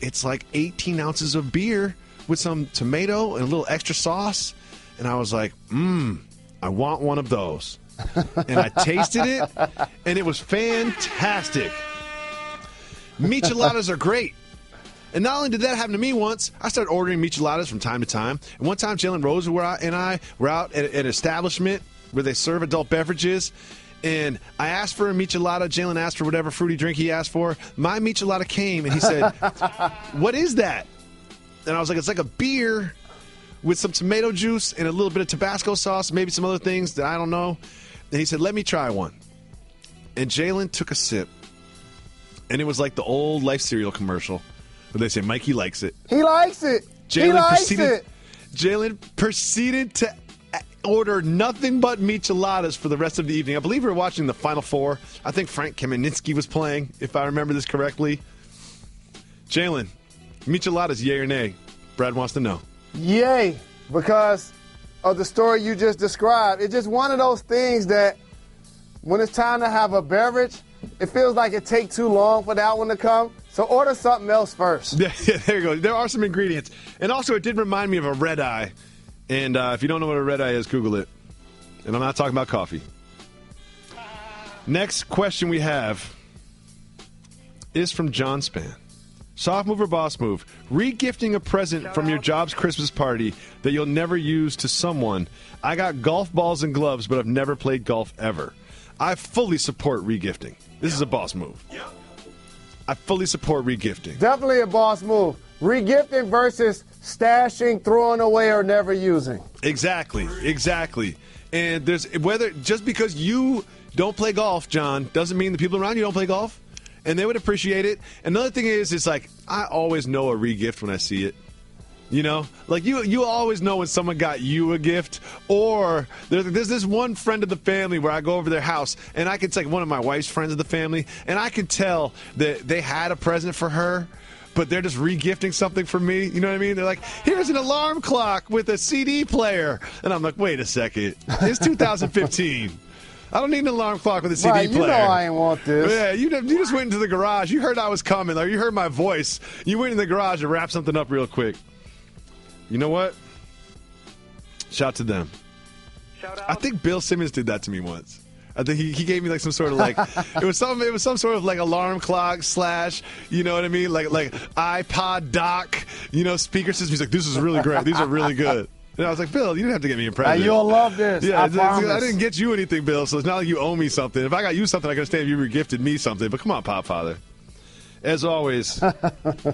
it's like 18 ounces of beer with some tomato and a little extra sauce. And I was like, I want one of those. And I tasted it, and it was fantastic. Micheladas are great. And not only did that happen to me once, I started ordering micheladas from time to time. And one time, Jalen Rose and I were out at an establishment where they serve adult beverages, and I asked for a michelada. Jalen asked for whatever fruity drink he asked for. My michelada came, and he said, what is that? And I was like, it's like a beer with some tomato juice and a little bit of Tabasco sauce, maybe some other things that I don't know. And he said, let me try one. And Jalen took a sip, and it was like the old Life cereal commercial where they say, Mikey likes it. He likes it. He likes it. Jalen proceeded to order nothing but micheladas for the rest of the evening. I believe we were watching the Final Four. I think Frank Kaminsky was playing, if I remember this correctly. Jalen, micheladas, yay or nay? Brad wants to know. Yay, because of the story you just described. It's just one of those things that when it's time to have a beverage, it feels like it takes too long for that one to come. So order something else first. Yeah, there you go. There are some ingredients. And also, it did remind me of a red eye. And if you don't know what a red eye is, Google it. And I'm not talking about coffee. Next question we have is from John Span. Soft move or boss move? Re-gifting a present from your job's Christmas party that you'll never use to someone. I got golf balls and gloves, but I've never played golf ever. I fully support re-gifting. This is a boss move. I fully support re-gifting. Definitely a boss move. Re-gifting versus stashing, throwing away, or never using. Exactly. And just because you don't play golf, John, doesn't mean the people around you don't play golf. And they would appreciate it. Another thing is, it's like, I always know a re-gift when I see it. You know? Like, you always know when someone got you a gift. Or there's this one friend of the family where I go over their house, and it's like one of my wife's friends of the family, and I can tell that they had a present for her, but they're just re-gifting something for me. You know what I mean? They're like, here's an alarm clock with a CD player. And I'm like, wait a second. It's 2015. I don't need an alarm clock with a CD player. You know I ain't want this. Yeah, you just went into the garage. You heard I was coming, or you heard my voice. You went in the garage and wrapped something up real quick. You know what? Shout to them. Shout out. I think Bill Simmons did that to me once. I think he gave me like some sort of like it was some sort of like alarm clock / you know what I mean, like iPod dock, speaker system. He's like, this is really great. These are really good. And I was like, Bill, you didn't have to get me a present. You'll love this. Yeah, I promise. I didn't get you anything, Bill, so it's not like you owe me something. If I got you something, I can understand if you re-gifted me something. But come on, Podfather. As always,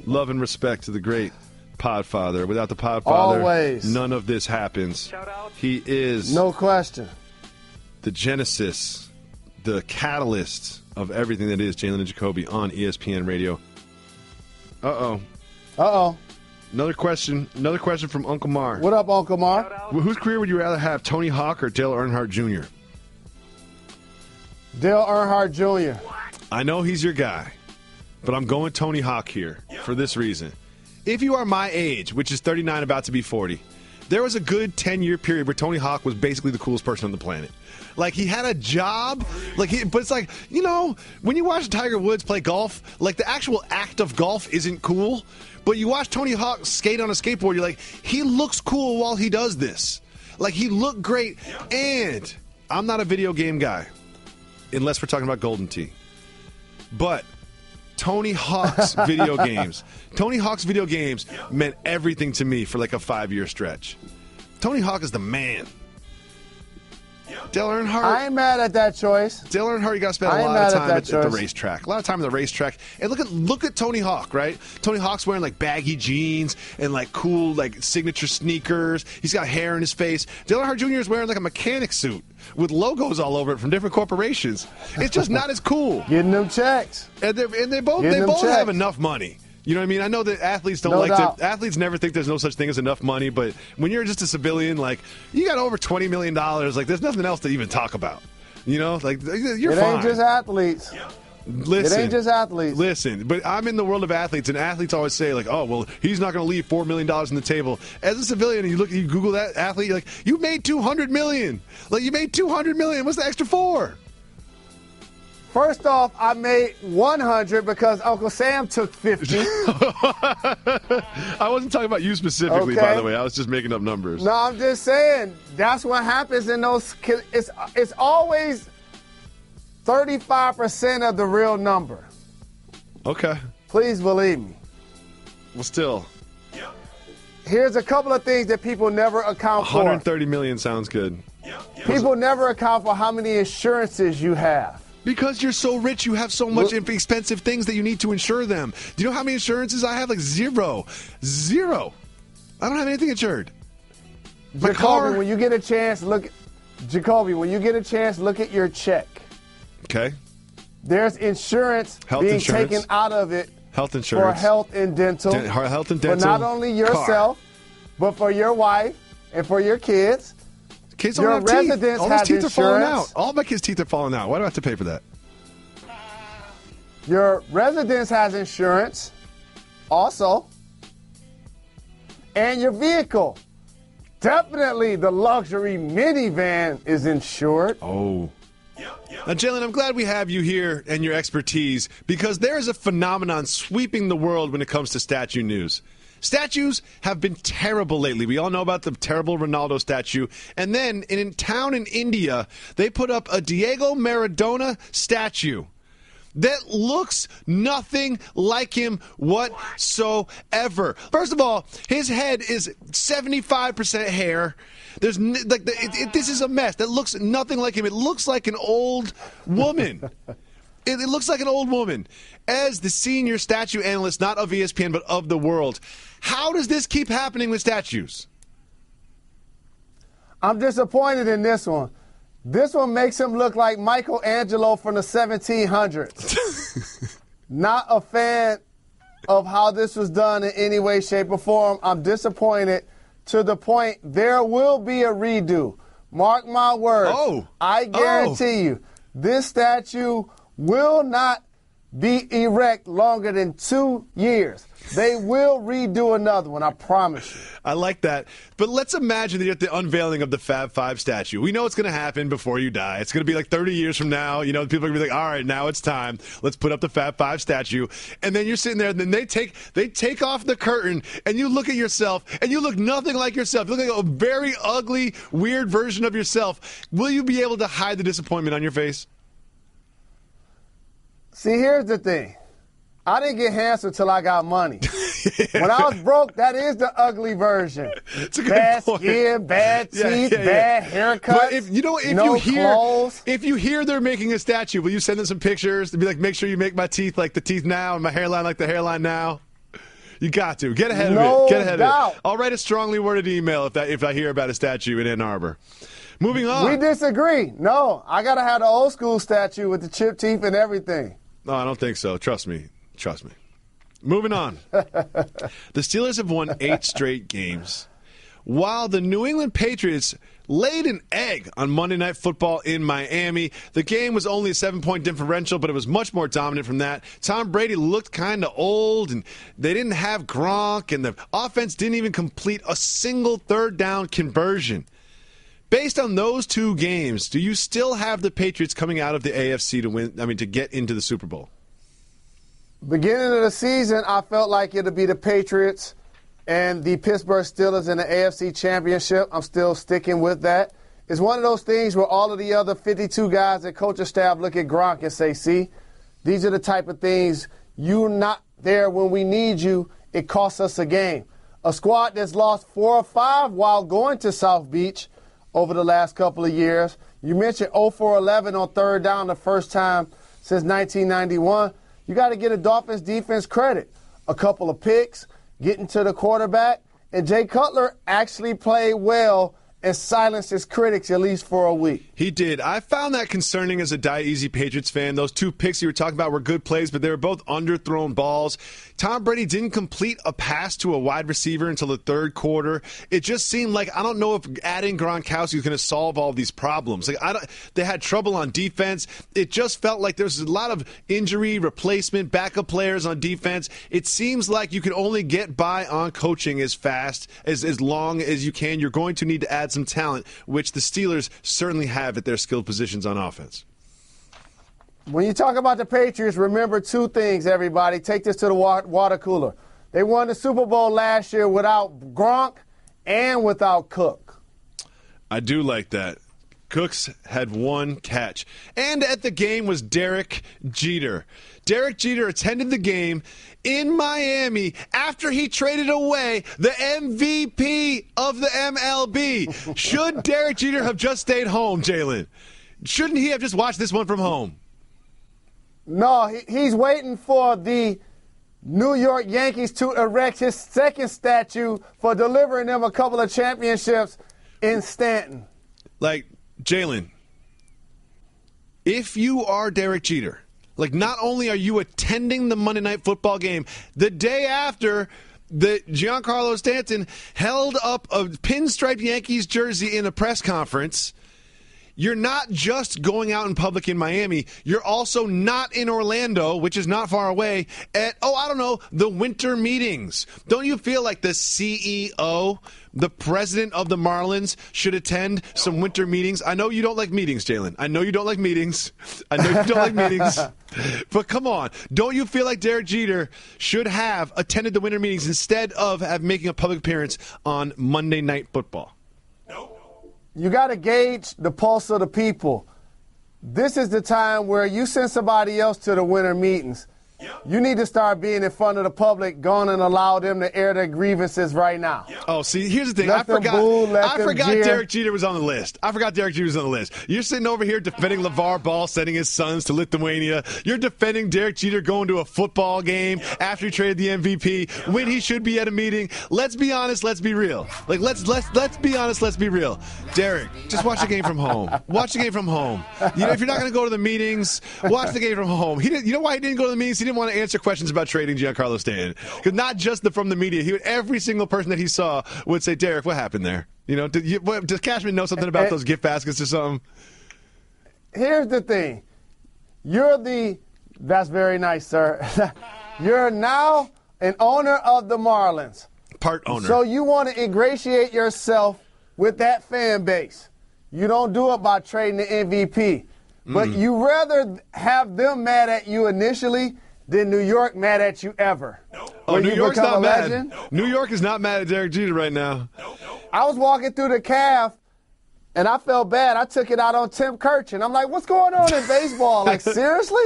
love and respect to the great Podfather. Without the Podfather, always, none of this happens. Shout out. He is no question the genesis, the catalyst of everything that is Jalen Jacoby on ESPN Radio. Uh-oh. Another question from Uncle Mar. What up, Uncle Mar? Whose career would you rather have, Tony Hawk or Dale Earnhardt Jr.? Dale Earnhardt Jr. I know he's your guy, but I'm going Tony Hawk here for this reason. If you are my age, which is 39, about to be 40, there was a good 10-year period where Tony Hawk was basically the coolest person on the planet. Like, he had a job, but it's like, when you watch Tiger Woods play golf, like, the actual act of golf isn't cool, but you watch Tony Hawk skate on a skateboard, you're like, he looks cool while he does this. Like, he looked great, and I'm not a video game guy, unless we're talking about Golden Tee. But Tony Hawk's video games meant everything to me for like a 5-year stretch. Tony Hawk is the man. Dale Earnhardt. I ain't mad at that choice. Dale Earnhardt, you got to spend a lot of time at the racetrack. A lot of time at the racetrack. And look at Tony Hawk, right? Tony Hawk's wearing like baggy jeans and like cool like signature sneakers. He's got hair in his face. Dale Earnhardt Jr. is wearing like a mechanic suit with logos all over it from different corporations. It's just not as cool. Getting them checks. And they both have enough money. You know what I mean? I know that athletes don't athletes never think there's no such thing as enough money, but when you're just a civilian, like, you got over $20 million, like, there's nothing else to even talk about. Like, you're fine. It ain't just athletes. Listen, it ain't just athletes. Listen, but I'm in the world of athletes, and athletes always say, like, oh, well, he's not going to leave $4 million on the table. As a civilian, and you Google that athlete, you're like, you made $200 million. Like, you made $200 million. What's the extra for? First off, I made 100 because Uncle Sam took 50. I wasn't talking about you specifically, by the way. I was just making up numbers. No, I'm just saying that's what happens in those. It's always 35% of the real number. Okay. Please believe me. Well, still. Here's a couple of things that people never account for. 130 million sounds good. People never account for how many insurances you have. Because you're so rich, you have so much expensive things that you need to insure them. Do you know how many insurances I have? Like zero. I don't have anything insured. Jacoby, when you get a chance, look at your check. Okay. There's insurance taken out of it. Health insurance. For health and dental. Health and dental. For not only yourself, but for your wife and for your kids. kids Your don't have teeth. residence All those has teeth are falling insurance. out. All my kids' teeth are falling out. Why do I have to pay for that? Your residence has insurance also. And your vehicle. Definitely the luxury minivan is insured. Oh. Now, Jalen, I'm glad we have you here and your expertise because there is a phenomenon sweeping the world when it comes to statue news. Statues have been terrible lately. We all know about the terrible Ronaldo statue. And then in a town in India, they put up a Diego Maradona statue that looks nothing like him whatsoever. First of all, his head is 75% hair. There's this is a mess that looks nothing like him. It looks like an old woman. It looks like an old woman. As the senior statue analyst, not of ESPN, but of the world, how does this keep happening with statues? I'm disappointed in this one. This one makes him look like Michelangelo from the 1700s. Not a fan of how this was done in any way, shape, or form. I'm disappointed to the point there will be a redo. Mark my words. I guarantee you, this statue will not be erect longer than 2 years. They will redo another one, I promise you. I like that. But let's imagine that you're at the unveiling of the Fab Five statue. We know it's going to happen before you die. It's going to be like 30 years from now. You know, people are going to be like, all right, now it's time. Let's put up the Fab Five statue. And then you're sitting there, and then they take off the curtain, and you look at yourself, and you look nothing like yourself. You look like a very ugly, weird version of yourself. Will you be able to hide the disappointment on your face? See, here's the thing. I didn't get handsome until I got money. When I was broke, that is the ugly version. It's a good bad point. skin, bad teeth, bad haircuts. But if you hear they're making a statue, will you send them some pictures to be like, make sure you make my teeth like the teeth now and my hairline like the hairline now? You got to get ahead of it. Get ahead of it. I'll write a strongly worded email if I hear about a statue in Ann Arbor. Moving on. We disagree. No, I gotta have the old school statue with the chipped teeth and everything. No, I don't think so. Trust me. Trust me. Moving on. The Steelers have won 8 straight games, while the New England Patriots laid an egg on Monday Night Football in Miami. The game was only a 7-point differential, but it was much more dominant from that. Tom Brady looked kind of old, and they didn't have Gronk, and the offense didn't even complete a single third down conversion. Based on those 2 games, do you still have the Patriots coming out of the AFC to get into the Super Bowl? Beginning of the season, I felt like it'd be the Patriots and the Pittsburgh Steelers in the AFC Championship. I'm still sticking with that. It's one of those things where all of the other 52 guys at coaching staff look at Gronk and say, see, these are the type of things you're not there when we need you. It costs us a game. A squad that's lost 4 or 5 while going to South Beach over the last couple of years. You mentioned 0 for 11 on third down the first time since 1991. You got to get a Dolphins defense credit. A couple of picks, getting to the quarterback, and Jay Cutler actually played well and silenced his critics at least for a week. He did. I found that concerning as a die-easy Patriots fan. Those 2 picks you were talking about were good plays, but they were both underthrown balls. Tom Brady didn't complete a pass to a wide receiver until the third quarter. It just seemed like, I don't know if adding Gronkowski is going to solve all these problems. They had trouble on defense. It just felt like there was a lot of injury, replacement, backup players on defense. It seems like you can only get by on coaching as fast, as long as you can. You're going to need to add some talent, which the Steelers certainly have at their skilled positions on offense. When you talk about the Patriots, remember 2 things, everybody. Take this to the water cooler. They won the Super Bowl last year without Gronk and without Cook. I do like that. Cooks had 1 catch. And at the game was Derek Jeter. Derek Jeter attended the game in Miami after he traded away the MVP of the MLB. Should Derek Jeter have just stayed home, Jalen? Shouldn't he have just watched this one from home? No, he's waiting for the New York Yankees to erect his second statue for delivering them a couple of championships in Stanton. Like, Jalen, if you are Derek Jeter, like, not only are you attending the Monday Night Football game, the day after that Giancarlo Stanton held up a pinstripe Yankees jersey in a press conference. You're not just going out in public in Miami. You're also not in Orlando, which is not far away, at, the winter meetings. Don't you feel like the CEO, the president of the Marlins, should attend some winter meetings? I know you don't like meetings, Jalen. I know you don't like meetings. But come on. Don't you feel like Derek Jeter should have attended the winter meetings instead of making a public appearance on Monday Night Football? You got to gauge the pulse of the people. This is the time where you send somebody else to the winter meetings. You need to start being in front of the public, going and allow them to air their grievances right now. Oh, see, here's the thing. I forgot Derek Jeter was on the list. You're sitting over here defending LeVar Ball sending his sons to Lithuania. You're defending Derek Jeter going to a football game after he traded the MVP when he should be at a meeting. Let's be honest. Let's be real. Let's be honest. Let's be real. Derek, just watch the game from home. Watch the game from home. If you're not going to go to the meetings, watch the game from home. You know why he didn't go to the meetings? He didn't want to answer questions about trading Giancarlo Stanton. Because not just from the media. Every single person that he saw would say, Derek, what happened there? Does Cashman know something about those gift baskets or something? Here's the thing. That's very nice, sir. You're now an owner of the Marlins. Part owner. So you want to ingratiate yourself with that fan base. You don't do it by trading the MVP. But you rather have them mad at you initially than New York mad at you ever. Oh, New York's not mad. New York is not mad at Derek Jeter right now. I was walking through the calf, and I felt bad. I took it out on Tim Kirchin. I'm like, what's going on in baseball? Like, seriously?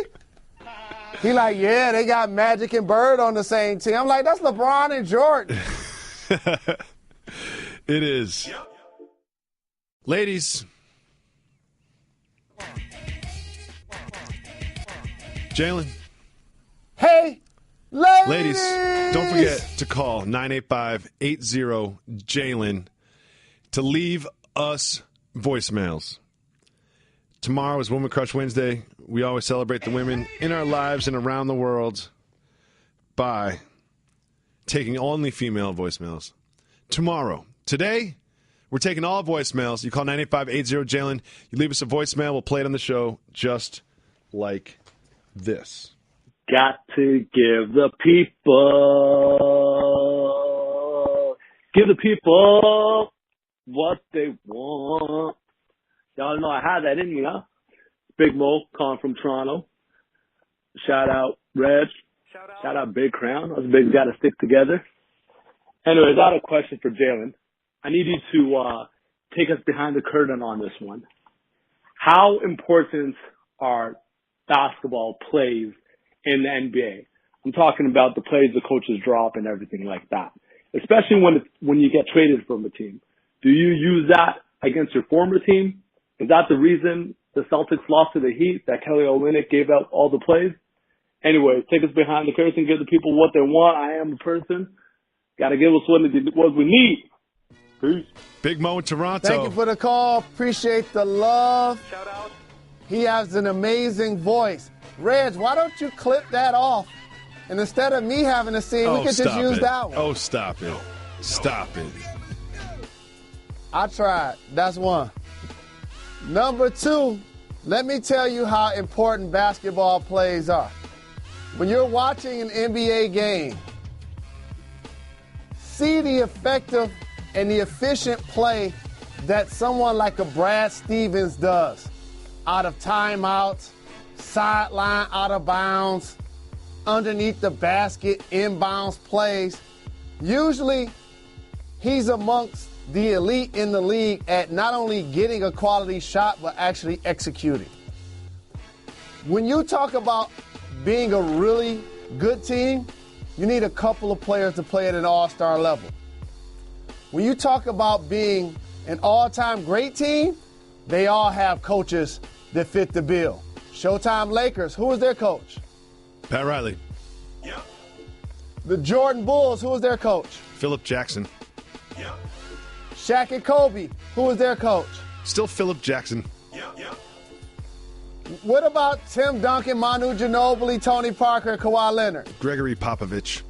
He like, yeah, they got Magic and Bird on the same team. I'm like, that's LeBron and Jordan. It is. Ladies. Jalen. Hey, ladies, don't forget to call 985-80-JALEN to leave us voicemails. Tomorrow is Woman Crush Wednesday. We always celebrate the women in our lives and around the world by taking only female voicemails. Today, we're taking all voicemails. You call 985-80-JALEN. You leave us a voicemail. We'll play it on the show just like this. Got to give the people what they want. Y'all know I had that in me, huh? Big Mo calling from Toronto. Shout out Reg. Shout out Big Crown. Us bigs got to stick together. Anyways, I have a question for Jalen. I need you to take us behind the curtain on this one. How important are basketball plays in the NBA? I'm talking about the plays the coaches drop and everything like that, especially when you get traded from a team. Do you use that against your former team? Is that the reason the Celtics lost to the Heat, that Kelly Olynyk gave out all the plays? Anyway, take us behind the curtain, give the people what they want. I am the person. Got to give us what we need. Peace. Big Mo in Toronto. Thank you for the call. Appreciate the love. Shout out. He has an amazing voice. Reg, why don't you clip that off? And instead of me having to sing, we could just use that one. Oh, stop it. Stop it. I tried. That's one. Number two, let me tell you how important basketball plays are. When you're watching an NBA game, see the effective and the efficient play that someone like a Brad Stevens does. Out of timeouts, sideline out of bounds, underneath the basket, inbounds plays. Usually, he's amongst the elite in the league at not only getting a quality shot, but actually executing. When you talk about being a really good team, you need a couple of players to play at an all-star level. When you talk about being an all-time great team, they all have coaches that fit the bill. Showtime Lakers, who was their coach? Pat Riley. Yeah. The Jordan Bulls, who was their coach? Philip Jackson. Yeah. Shaq and Kobe, who was their coach? Still Philip Jackson. Yeah. What about Tim Duncan, Manu Ginobili, Tony Parker, Kawhi Leonard? Gregory Popovich.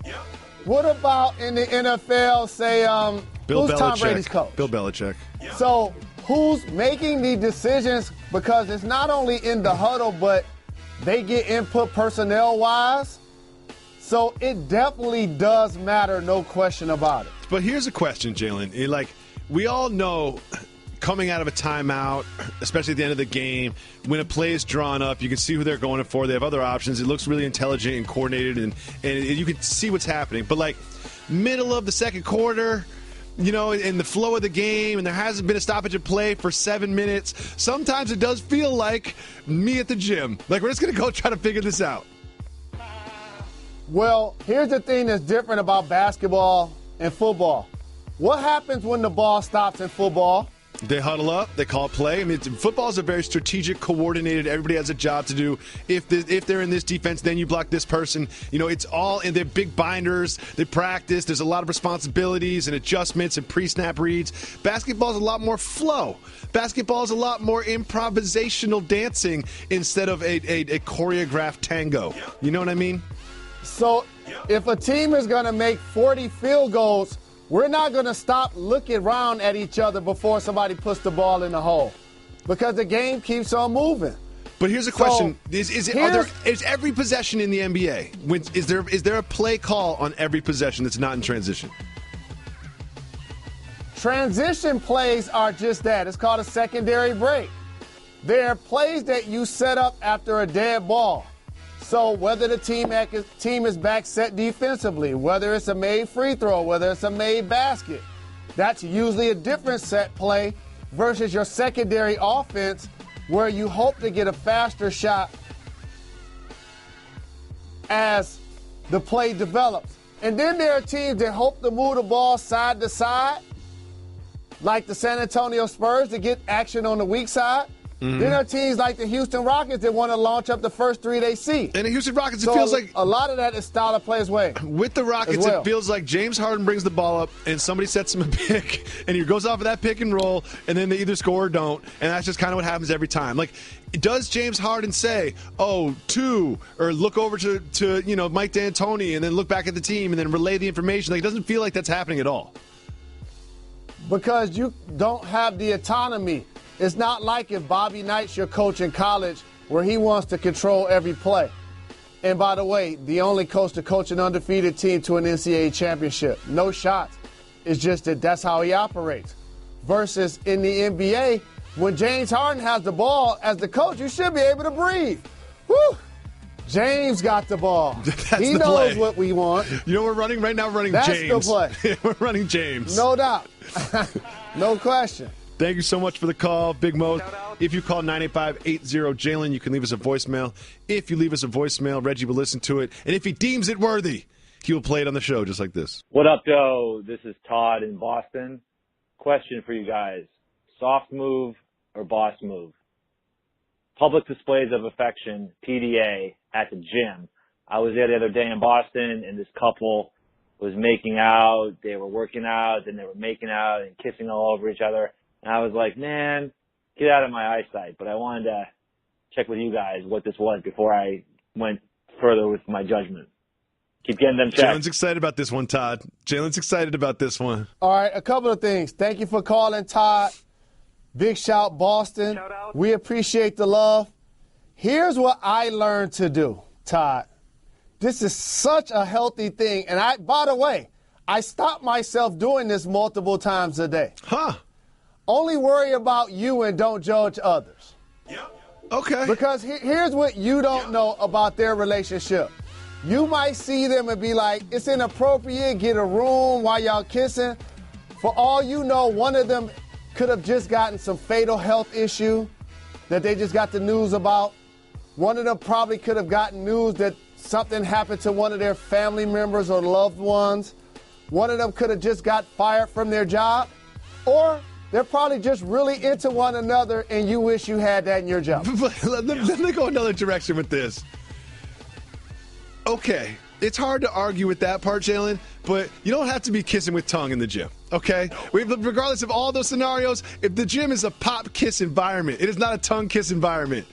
Yeah. What about in the NFL, say, who's Tom Brady's coach? Bill Belichick. So who's making the decisions? Because it's not only in the huddle, but they get input personnel-wise. So it definitely does matter, no question about it. But here's a question, Jalen. We all know coming out of a timeout, especially at the end of the game, when a play is drawn up, you can see who they're going for. They have other options. It looks really intelligent and coordinated, and you can see what's happening. But, middle of the second quarter, in the flow of the game, and there hasn't been a stoppage of play for 7 minutes, sometimes it does feel like me at the gym. We're just going to go try to figure this out. Well, here's the thing that's different about basketball and football. What happens when the ball stops in football? They huddle up. They call play. Football is a very strategic, coordinated. Everybody has a job to do. If they're in this defense, then you block this person. It's all in their big binders. They practice. There's a lot of responsibilities and adjustments and pre-snap reads. Basketball is a lot more flow. Basketball is a lot more improvisational dancing instead of a choreographed tango. You know what I mean? So if a team is going to make 40 field goals, we're not going to stop looking around at each other before somebody puts the ball in the hole, because the game keeps on moving. But here's a question: Is every possession in the NBA? Is there a play call on every possession that's not in transition? Transition plays are just that. It's called a secondary break. They're plays that you set up after a dead ball. So whether the team is back set defensively, whether it's a made free throw, whether it's a made basket, that's usually a different set play versus your secondary offense where you hope to get a faster shot as the play develops. And then there are teams that hope to move the ball side to side, like the San Antonio Spurs, to get action on the weak side. Mm-hmm. Then there are teams like the Houston Rockets that want to launch up the first three they see. And the Houston Rockets, it feels like a lot of that is style of play as well. With the Rockets, it feels like James Harden brings the ball up and somebody sets him a pick, and he goes off of that pick and roll, and then they either score or don't, and that's just kind of what happens every time. Does James Harden say, two, or look over to Mike D'Antoni, and then look back at the team, and then relay the information? It doesn't feel like that's happening at all. Because you don't have the autonomy. It's not like if Bobby Knight's your coach in college where he wants to control every play. And by the way, the only coach to coach an undefeated team to an NCAA championship. No shots. It's just that that's how he operates. Versus in the NBA, when James Harden has the ball as the coach, you should be able to breathe. Woo! James got the ball. He knows what we want. We're running right now. We're running That's James. The play. We're running James. No doubt. No question. Thank you so much for the call, Big Mo. If you call 985-80-JALEN, you can leave us a voicemail. If you leave us a voicemail, Reggie will listen to it. And if he deems it worthy, he will play it on the show just like this. What up, Joe? This is Todd in Boston. Question for you guys. Soft move or boss move? Public displays of affection, PDA, at the gym. I was there the other day in Boston, and this couple was making out. They were working out, then they were making out and kissing all over each other. And I was like, man, get out of my eyesight. But I wanted to check with you guys what this was before I went further with my judgment. Keep getting them checked. Jalen's excited about this one, Todd. Jalen's excited about this one. All right, a couple of things. Thank you for calling, Todd. Big shout, Boston. Shout out. We appreciate the love. Here's what I learned to do, Todd. This is such a healthy thing. And by the way, I stopped myself doing this multiple times a day. Huh. Only worry about you and don't judge others. Yep. Okay. Because here's what you don't know about their relationship. You might see them and be like, it's inappropriate, get a room while y'all kissing. For all you know, one of them could have just gotten some fatal health issue that they just got the news about. One of them probably could have gotten news that something happened to one of their family members or loved ones. One of them could have just got fired from their job. Or they're probably just really into one another, and you wish you had that in your job. Let me go another direction with this. Okay, it's hard to argue with that part, Jalen, but you don't have to be kissing with tongue in the gym, okay? Regardless of all those scenarios, if the gym is a pop kiss environment, it is not a tongue kiss environment.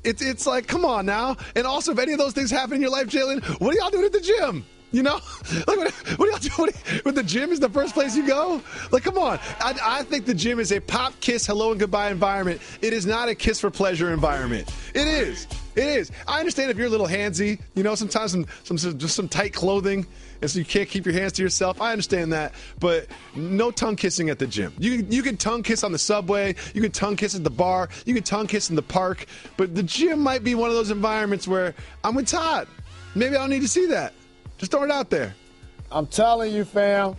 It's like, come on now. And also, if any of those things happen in your life, Jalen, what are y'all doing at the gym? You know, like what do y'all do? When the gym is the first place you go? Like, come on. I think the gym is a pop, kiss, hello, and goodbye environment. It is not a kiss for pleasure environment. It is. It is. I understand if you're a little handsy, you know, sometimes some tight clothing, and so you can't keep your hands to yourself. I understand that, but no tongue kissing at the gym. You can tongue kiss on the subway. You can tongue kiss at the bar. You can tongue kiss in the park. But the gym might be one of those environments where I'm with Todd. Maybe I don't need to see that. Just throw it out there. I'm telling you, fam,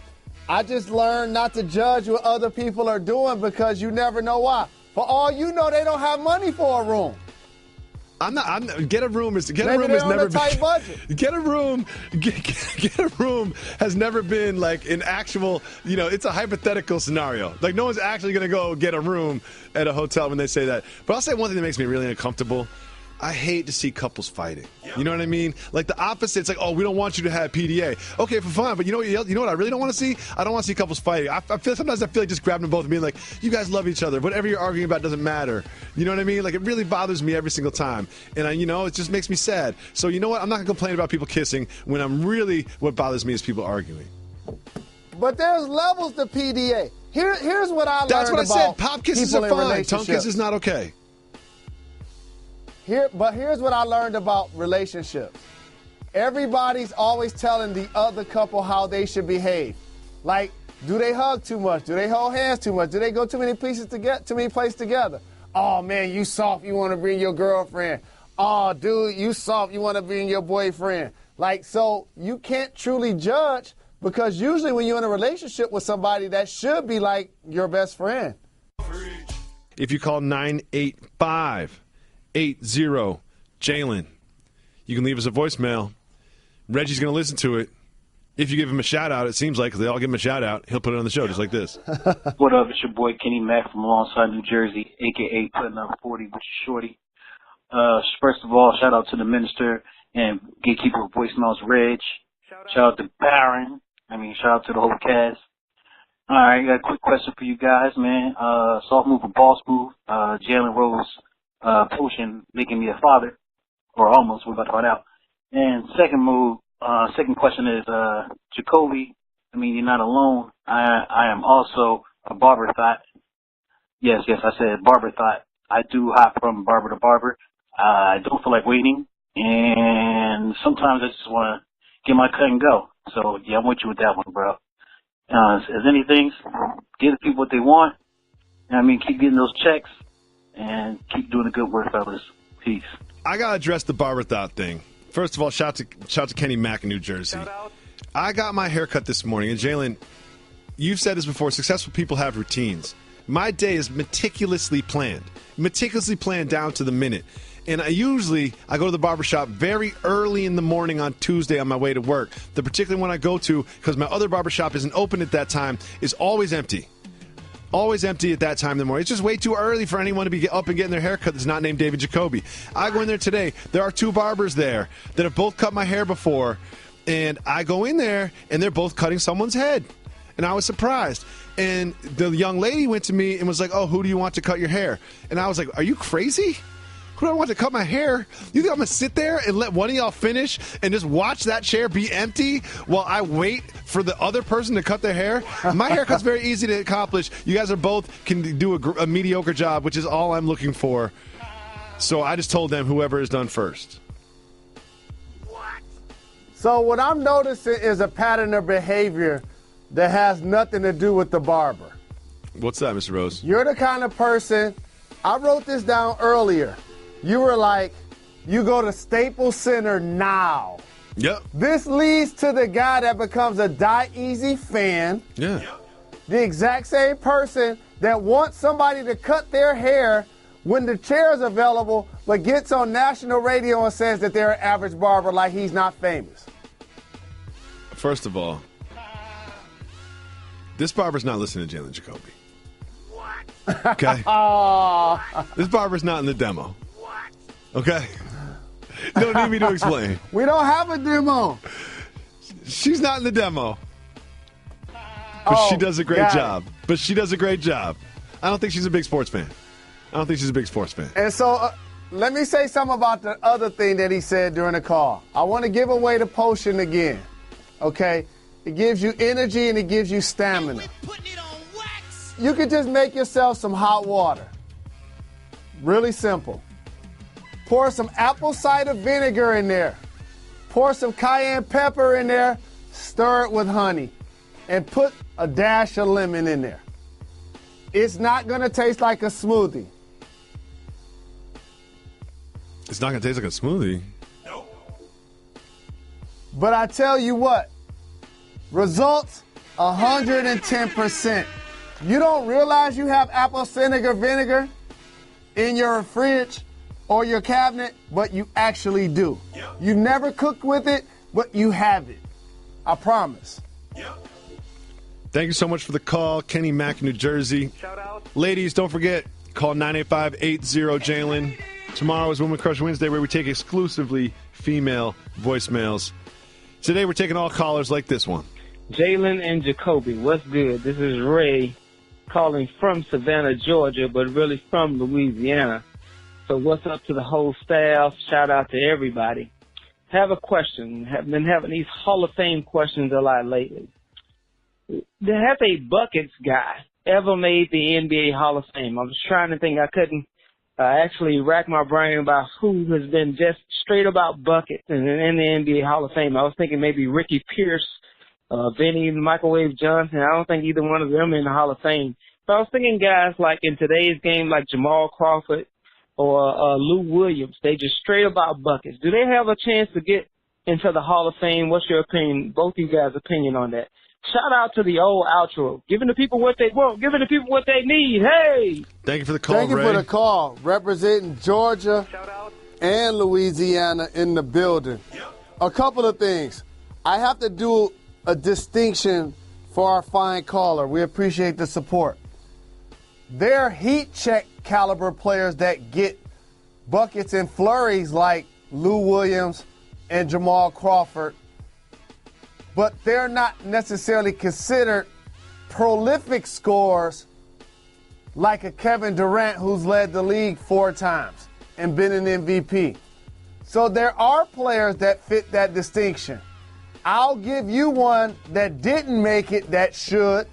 I just learned not to judge what other people are doing because you never know why. For all you know, they don't have money for a room. Get a room has Maybe never they're on a tight been. budget. Get a room has never been like an actual. You know, it's a hypothetical scenario. Like no one's actually going to go get a room at a hotel when they say that. But I'll say one thing that makes me really uncomfortable. I hate to see couples fighting. You know what I mean? Like the opposite. It's like, oh, we don't want you to have PDA. Okay, for fun. But you know what I really don't want to see? I don't want to see couples fighting. Sometimes I feel like just grabbing them both and being like, you guys love each other. Whatever you're arguing about doesn't matter. You know what I mean? Like it really bothers me every single time. And it just makes me sad. So you know what? I'm not going to complain about people kissing when what bothers me is people arguing. But there's levels to PDA. Here's what I learned about. That's what I said. Pop kisses are fine. Tongue kiss is not okay. But here's what I learned about relationships. Everybody's always telling the other couple how they should behave. Like, do they hug too much? Do they hold hands too much? Do they go too many places together? Oh, man, you soft. You want to bring your girlfriend. Oh, dude, you soft. You want to bring your boyfriend. Like, so you can't truly judge because usually when you're in a relationship with somebody, that should be like your best friend. If you call 985 Jalen. You can leave us a voicemail. Reggie's going to listen to it. If you give him a shout-out, it seems like, because they all give him a shout-out, he'll put it on the show just like this. What up? It's your boy Kenny Mack from alongside New Jersey, a.k.a. putting up 40 with your shorty. First of all, shout-out to the minister and gatekeeper of voicemails, Reg. Shout-out to Baron. Shout-out to the whole cast. All right, got a quick question for you guys, man. Soft move or boss move? Jalen Rose. Potion making me a father, or almost. We're about to find out. And second question is Jacoby. You're not alone. I am also a barber thought. Yes, I said barber thought. I do hop from barber to barber. I don't feel like waiting, and sometimes I just want to get my cut and go. So yeah, I'm with you with that one, bro. As anything, give the people what they want. Keep getting those checks. And keep doing the good work, fellas. Peace. I got to address the barber thought thing. First of all, shout to Kenny Mack in New Jersey. I got my hair cut this morning. And Jalen, you've said this before, successful people have routines. My day is meticulously planned down to the minute. And I go to the barbershop very early in the morning on Tuesday on my way to work. The particular one I go to, because my other barbershop isn't open at that time, is always empty. Always empty at that time in the morning. It's just way too early for anyone to be up and getting their hair cut that's not named David Jacoby. I go in there today. There are two barbers there that have both cut my hair before. And I go in there, and they're both cutting someone's head. And I was surprised. And the young lady went to me and was like, oh, who do you want to cut your hair? And I was like, are you crazy? Who do I want to cut my hair? You think I'm going to sit there and let one of y'all finish and just watch that chair be empty while I wait for the other person to cut their hair? My haircut's very easy to accomplish. You guys can do a mediocre job, which is all I'm looking for. So I just told them whoever is done first. So what I'm noticing is a pattern of behavior that has nothing to do with the barber. What's that, Mr. Rose? You're the kind of person, I wrote this down earlier. You were like, you go to Staples Center now. Yep. This leads to the guy that becomes a Die Easy fan. Yeah. The exact same person that wants somebody to cut their hair when the chair is available, but gets on national radio and says that they're an average barber like he's not famous. First of all, this barber's not listening to Jalen Jacoby. What? Okay? This barber's not in the demo. Okay? You don't need me to explain. We don't have a demo. She's not in the demo. But she does a great job. But she does a great job. I don't think she's a big sports fan. And so let me say something about the other thing that he said during the call. I want to give away the potion again. okay? It gives you energy and it gives you stamina. You can just make yourself some hot water. Really simple. Pour some apple cider vinegar in there. Pour some cayenne pepper in there. Stir it with honey. And put a dash of lemon in there. It's not going to taste like a smoothie. It's not going to taste like a smoothie. But I tell you what, results 110%. You don't realize you have apple cider vinegar in your fridge or your cabinet, but you actually do. You never cooked with it, but you have it. I promise. Thank you so much for the call, Kenny Mack, New Jersey. Shout out. Ladies, don't forget, call 985-80-JALEN. Tomorrow is Woman Crush Wednesday, where we take exclusively female voicemails. Today we're taking all callers like this one. Jalen and Jacoby, what's good? This is Ray calling from Savannah, Georgia, but really from Louisiana. So what's up to the whole staff? Shout out to everybody. Have a question. Have been having these Hall of Fame questions a lot lately. Has a buckets guy ever made the NBA Hall of Fame? I was trying to think. I couldn't actually rack my brain about who has been just straight about buckets in the NBA Hall of Fame. I was thinking maybe Ricky Pierce, Vinny Microwave Johnson. I don't think either one of them in the Hall of Fame. So I was thinking guys like in today's game like Jamal Crawford or Lou Williams. They just straight about buckets. Do they have a chance to get into the Hall of Fame? What's your opinion, both you guys' opinion on that? Shout out to the old outro. Giving the people what they want, giving the people what they need. Hey! Thank you for the call, Thank you Ray. for the call. Representing Georgia and Louisiana in the building. A couple of things. I have to do a distinction for our fine caller. We appreciate the support. They're heat check caliber players that get buckets and flurries like Lou Williams and Jamal Crawford, but they're not necessarily considered prolific scorers like a Kevin Durant who's led the league 4 times and been an MVP. So there are players that fit that distinction. I'll give you one that didn't make it that should.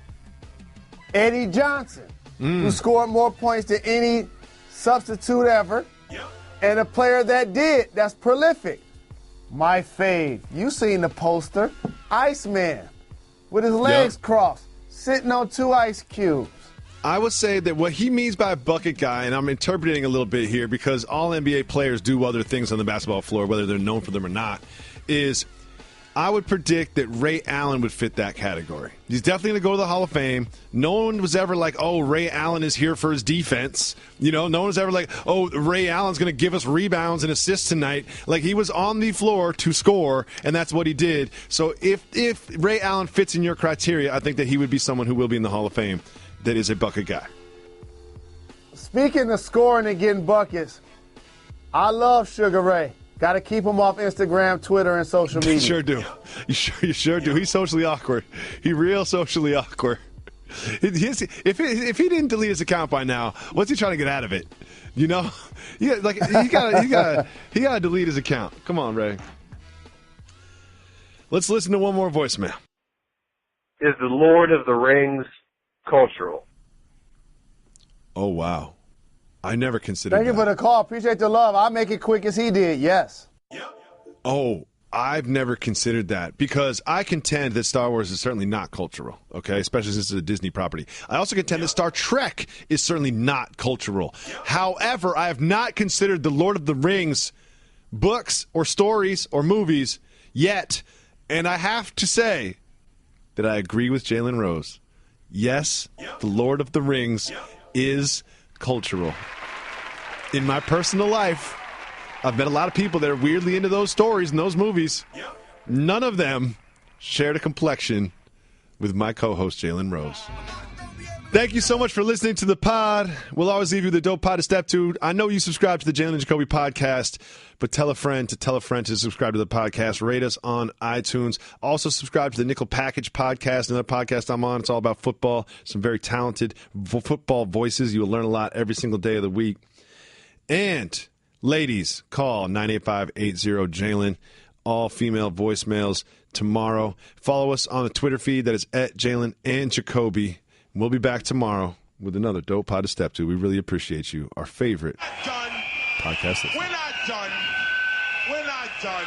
Eddie Johnson, who scored more points than any substitute ever, and a player that did, that's prolific. My fave, you seen the poster, Iceman, with his legs crossed, sitting on 2 ice cubes. I would say that what he means by a bucket guy, and I'm interpreting a little bit here because all NBA players do other things on the basketball floor, whether they're known for them or not, is I would predict that Ray Allen would fit that category. He's definitely going to go to the Hall of Fame. No one was ever like, oh, Ray Allen is here for his defense. You know, no one was ever like, oh, Ray Allen's going to give us rebounds and assists tonight. Like, he was on the floor to score, and that's what he did. So if Ray Allen fits in your criteria, I think that he would be someone who will be in the Hall of Fame that is a bucket guy. Speaking of scoring and getting buckets, I love Sugar Ray. Got to keep him off Instagram, Twitter, and social media. You sure do. You sure do. He's socially awkward. He real socially awkward. If he didn't delete his account by now, what's he trying to get out of it? You know, he gotta delete his account. Come on, Ray. Let's listen to one more voicemail. Is the Lord of the Rings cultural? Oh wow. I never considered Thank you for the call. Appreciate the love. I'll make it quick as he did. Yes. Oh, I've never considered that because I contend that Star Wars is certainly not cultural, okay, especially since it's a Disney property. I also contend that Star Trek is certainly not cultural. However, I have not considered the Lord of the Rings books or stories or movies yet, and I have to say that I agree with Jalen Rose. Yes, the Lord of the Rings is cultural. In my personal life, I've met a lot of people that are weirdly into those stories and those movies. None of them shared a complexion with my co-host, Jalen Rose. Thank you so much for listening to the pod. We'll always leave you the dope pod to step to. I know you subscribe to the Jalen Jacoby podcast, but tell a friend to subscribe to the podcast. Rate us on iTunes. Also subscribe to the Nickel Package podcast, another podcast I'm on. It's all about football. Some very talented football voices. You will learn a lot every single day of the week. And ladies, call 985-80-JALEN. All female voicemails tomorrow. Follow us on the Twitter feed. That is at Jalen and Jacoby. We'll be back tomorrow with another dope pod to step to. We really appreciate you, our favorite podcast listener. We're not done. We're not done.